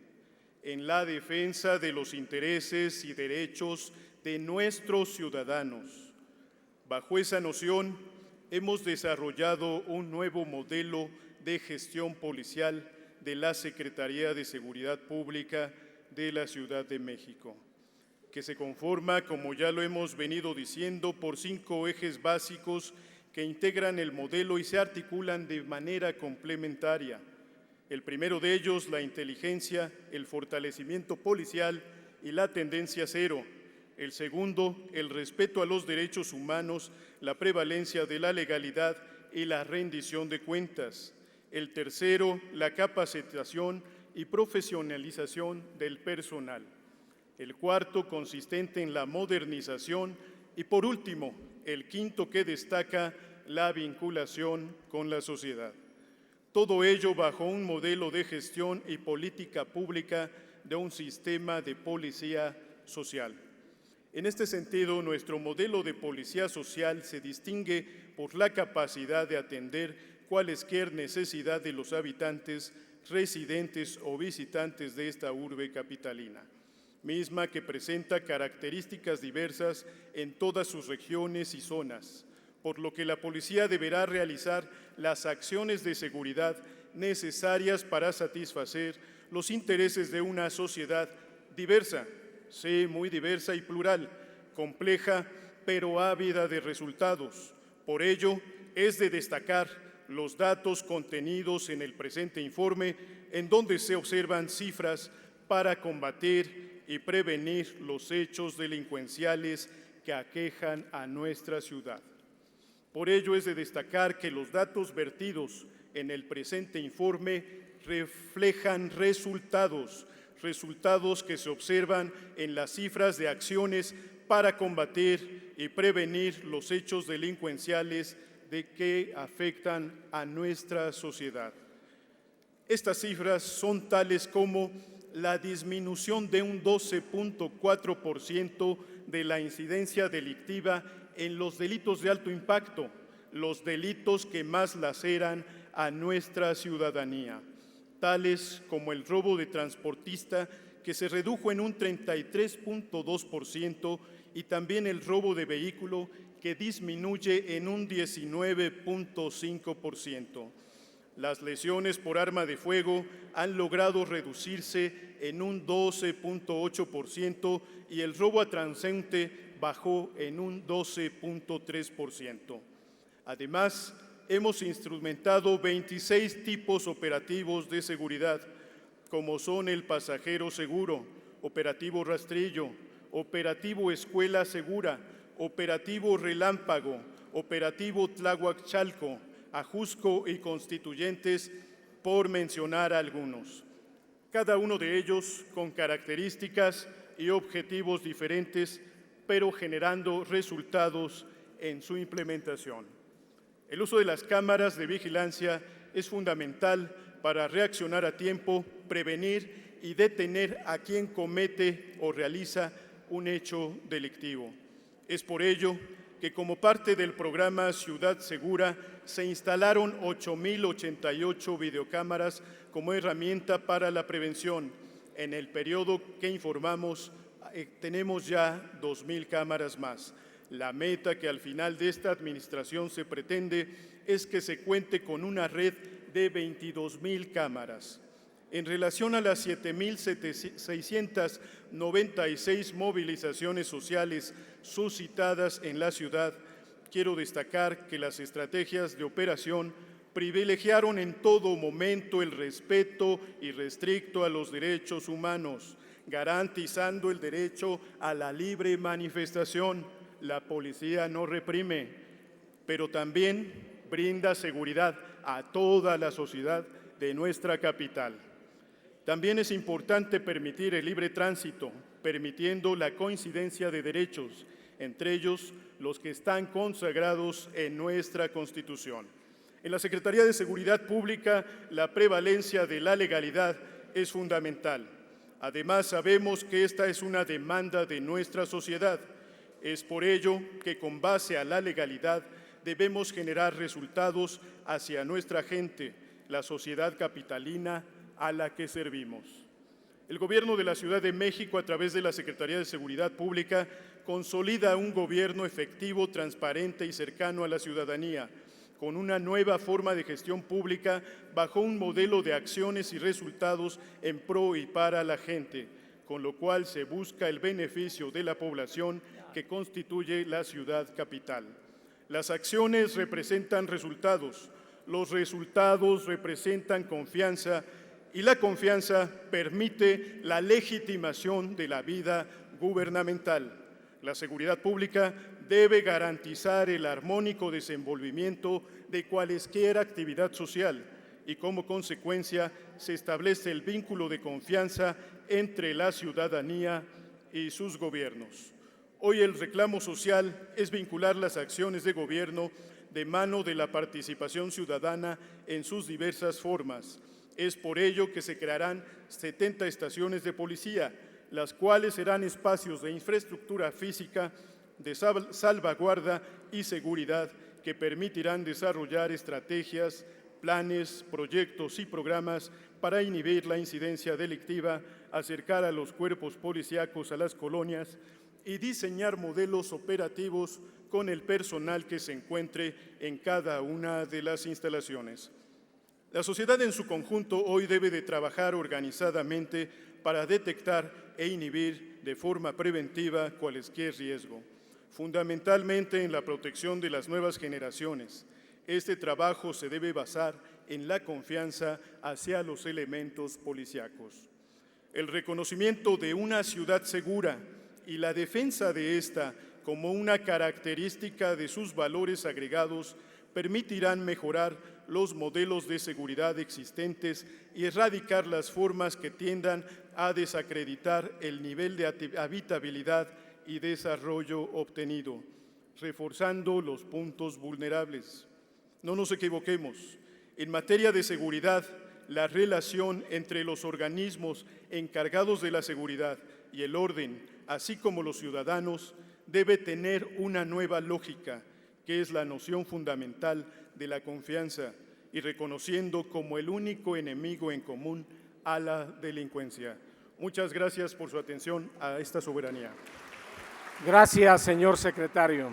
en la defensa de los intereses y derechos de nuestros ciudadanos. Bajo esa noción, hemos desarrollado un nuevo modelo de gestión policial de la Secretaría de Seguridad Pública de la Ciudad de México, que se conforma, como ya lo hemos venido diciendo, por 5 ejes básicos que integran el modelo y se articulan de manera complementaria. El primero de ellos, la inteligencia, el fortalecimiento policial y la tendencia cero. El segundo, el respeto a los derechos humanos, la prevalencia de la legalidad y la rendición de cuentas. El tercero, la capacitación y profesionalización del personal. El cuarto, consistente en la modernización. Y por último, el quinto, que destaca la vinculación con la sociedad. Todo ello bajo un modelo de gestión y política pública de un sistema de policía social. En este sentido, nuestro modelo de policía social se distingue por la capacidad de atender cualesquier necesidad de los habitantes, residentes o visitantes de esta urbe capitalina, misma que presenta características diversas en todas sus regiones y zonas, por lo que la policía deberá realizar las acciones de seguridad necesarias para satisfacer los intereses de una sociedad diversa, sí, muy diversa y plural, compleja, pero ávida de resultados. Por ello, es de destacar los datos contenidos en el presente informe, en donde se observan cifras para combatir y prevenir los hechos delincuenciales que aquejan a nuestra ciudad. Por ello es de destacar que los datos vertidos en el presente informe reflejan resultados que se observan en las cifras de acciones para combatir y prevenir los hechos delincuenciales que afectan a nuestra sociedad. Estas cifras son tales como la disminución de un 12.4% de la incidencia delictiva en los delitos de alto impacto, los delitos que más laceran a nuestra ciudadanía, tales como el robo de transportista, que se redujo en un 33.2%, y también el robo de vehículo, que disminuye en un 19.5%. Las lesiones por arma de fuego han logrado reducirse en un 12.8% y el robo a transeúnte bajó en un 12.3%. Además, hemos instrumentado 26 tipos operativos de seguridad, como son el pasajero seguro, operativo rastrillo, operativo escuela segura, operativo relámpago, operativo Tláhuac Chalco, Ajusco y Constituyentes, por mencionar algunos. Cada uno de ellos con características y objetivos diferentes, pero generando resultados en su implementación. El uso de las cámaras de vigilancia es fundamental para reaccionar a tiempo, prevenir y detener a quien comete o realiza un hecho delictivo. Es por ello que como parte del programa Ciudad Segura se instalaron 8,088 videocámaras como herramienta para la prevención. En el periodo que informamos, tenemos ya 2,000 cámaras más. La meta que al final de esta administración se pretende es que se cuente con una red de 22,000 cámaras. En relación a las 7,696 movilizaciones sociales suscitadas en la ciudad, quiero destacar que las estrategias de operación privilegiaron en todo momento el respeto irrestricto a los derechos humanos, garantizando el derecho a la libre manifestación. La policía no reprime, pero también brinda seguridad a toda la sociedad de nuestra capital. También es importante permitir el libre tránsito, permitiendo la coincidencia de derechos, entre ellos los que están consagrados en nuestra Constitución. En la Secretaría de Seguridad Pública, la prevalencia de la legalidad es fundamental. Además, sabemos que esta es una demanda de nuestra sociedad. Es por ello que, con base a la legalidad, debemos generar resultados hacia nuestra gente, la sociedad capitalina a la que servimos. El Gobierno de la Ciudad de México, a través de la Secretaría de Seguridad Pública, consolida un gobierno efectivo, transparente y cercano a la ciudadanía, con una nueva forma de gestión pública bajo un modelo de acciones y resultados en pro y para la gente, con lo cual se busca el beneficio de la población que constituye la ciudad capital. Las acciones representan resultados, los resultados representan confianza y la confianza permite la legitimación de la vida gubernamental. La seguridad pública debe garantizar el armónico desenvolvimiento de cualesquier actividad social y, como consecuencia, se establece el vínculo de confianza entre la ciudadanía y sus gobiernos. Hoy el reclamo social es vincular las acciones de gobierno de mano de la participación ciudadana en sus diversas formas. Es por ello que se crearán 70 estaciones de policía, las cuales serán espacios de infraestructura física, de salvaguarda y seguridad que permitirán desarrollar estrategias, planes, proyectos y programas para inhibir la incidencia delictiva, acercar a los cuerpos policíacos a las colonias y diseñar modelos operativos con el personal que se encuentre en cada una de las instalaciones. La sociedad en su conjunto hoy debe de trabajar organizadamente para detectar e inhibir de forma preventiva cualesquier riesgo, fundamentalmente en la protección de las nuevas generaciones. Este trabajo se debe basar en la confianza hacia los elementos policíacos. El reconocimiento de una ciudad segura y la defensa de esta como una característica de sus valores agregados permitirán mejorar los modelos de seguridad existentes y erradicar las formas que tiendan a desacreditar el nivel de habitabilidad y desarrollo obtenido, reforzando los puntos vulnerables. No nos equivoquemos, en materia de seguridad, la relación entre los organismos encargados de la seguridad y el orden, así como los ciudadanos, debe tener una nueva lógica, que es la noción fundamental de la confianza y reconociendo como el único enemigo en común a la delincuencia. Muchas gracias por su atención a esta soberanía. Gracias, señor secretario.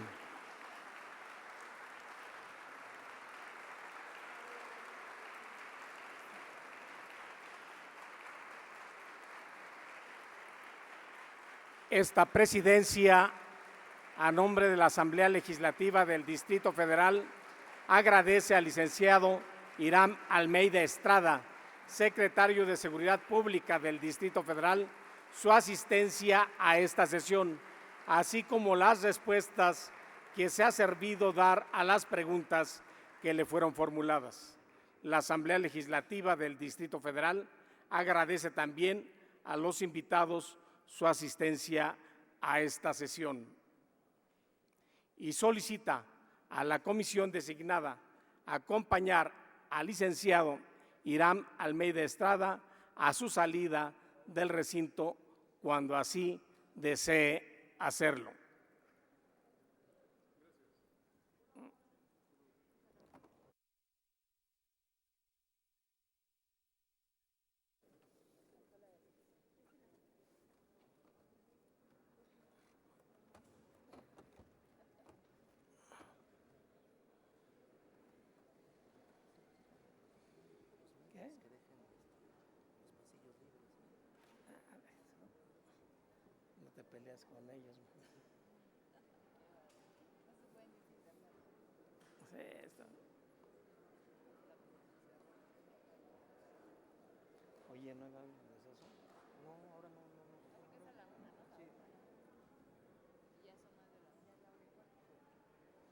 esta presidencia, a nombre de la Asamblea Legislativa del Distrito Federal, agradece al licenciado Hiram Almeida Estrada, secretario de Seguridad Pública del Distrito Federal, su asistencia a esta sesión, así como las respuestas que se ha servido dar a las preguntas que le fueron formuladas. La Asamblea Legislativa del Distrito Federal agradece también a los invitados su asistencia a esta sesión y solicita a la comisión designada acompañar al licenciado Hiram Almeida Estrada a su salida del recinto cuando así desee hacerlo. No te peleas con ellos. Sí,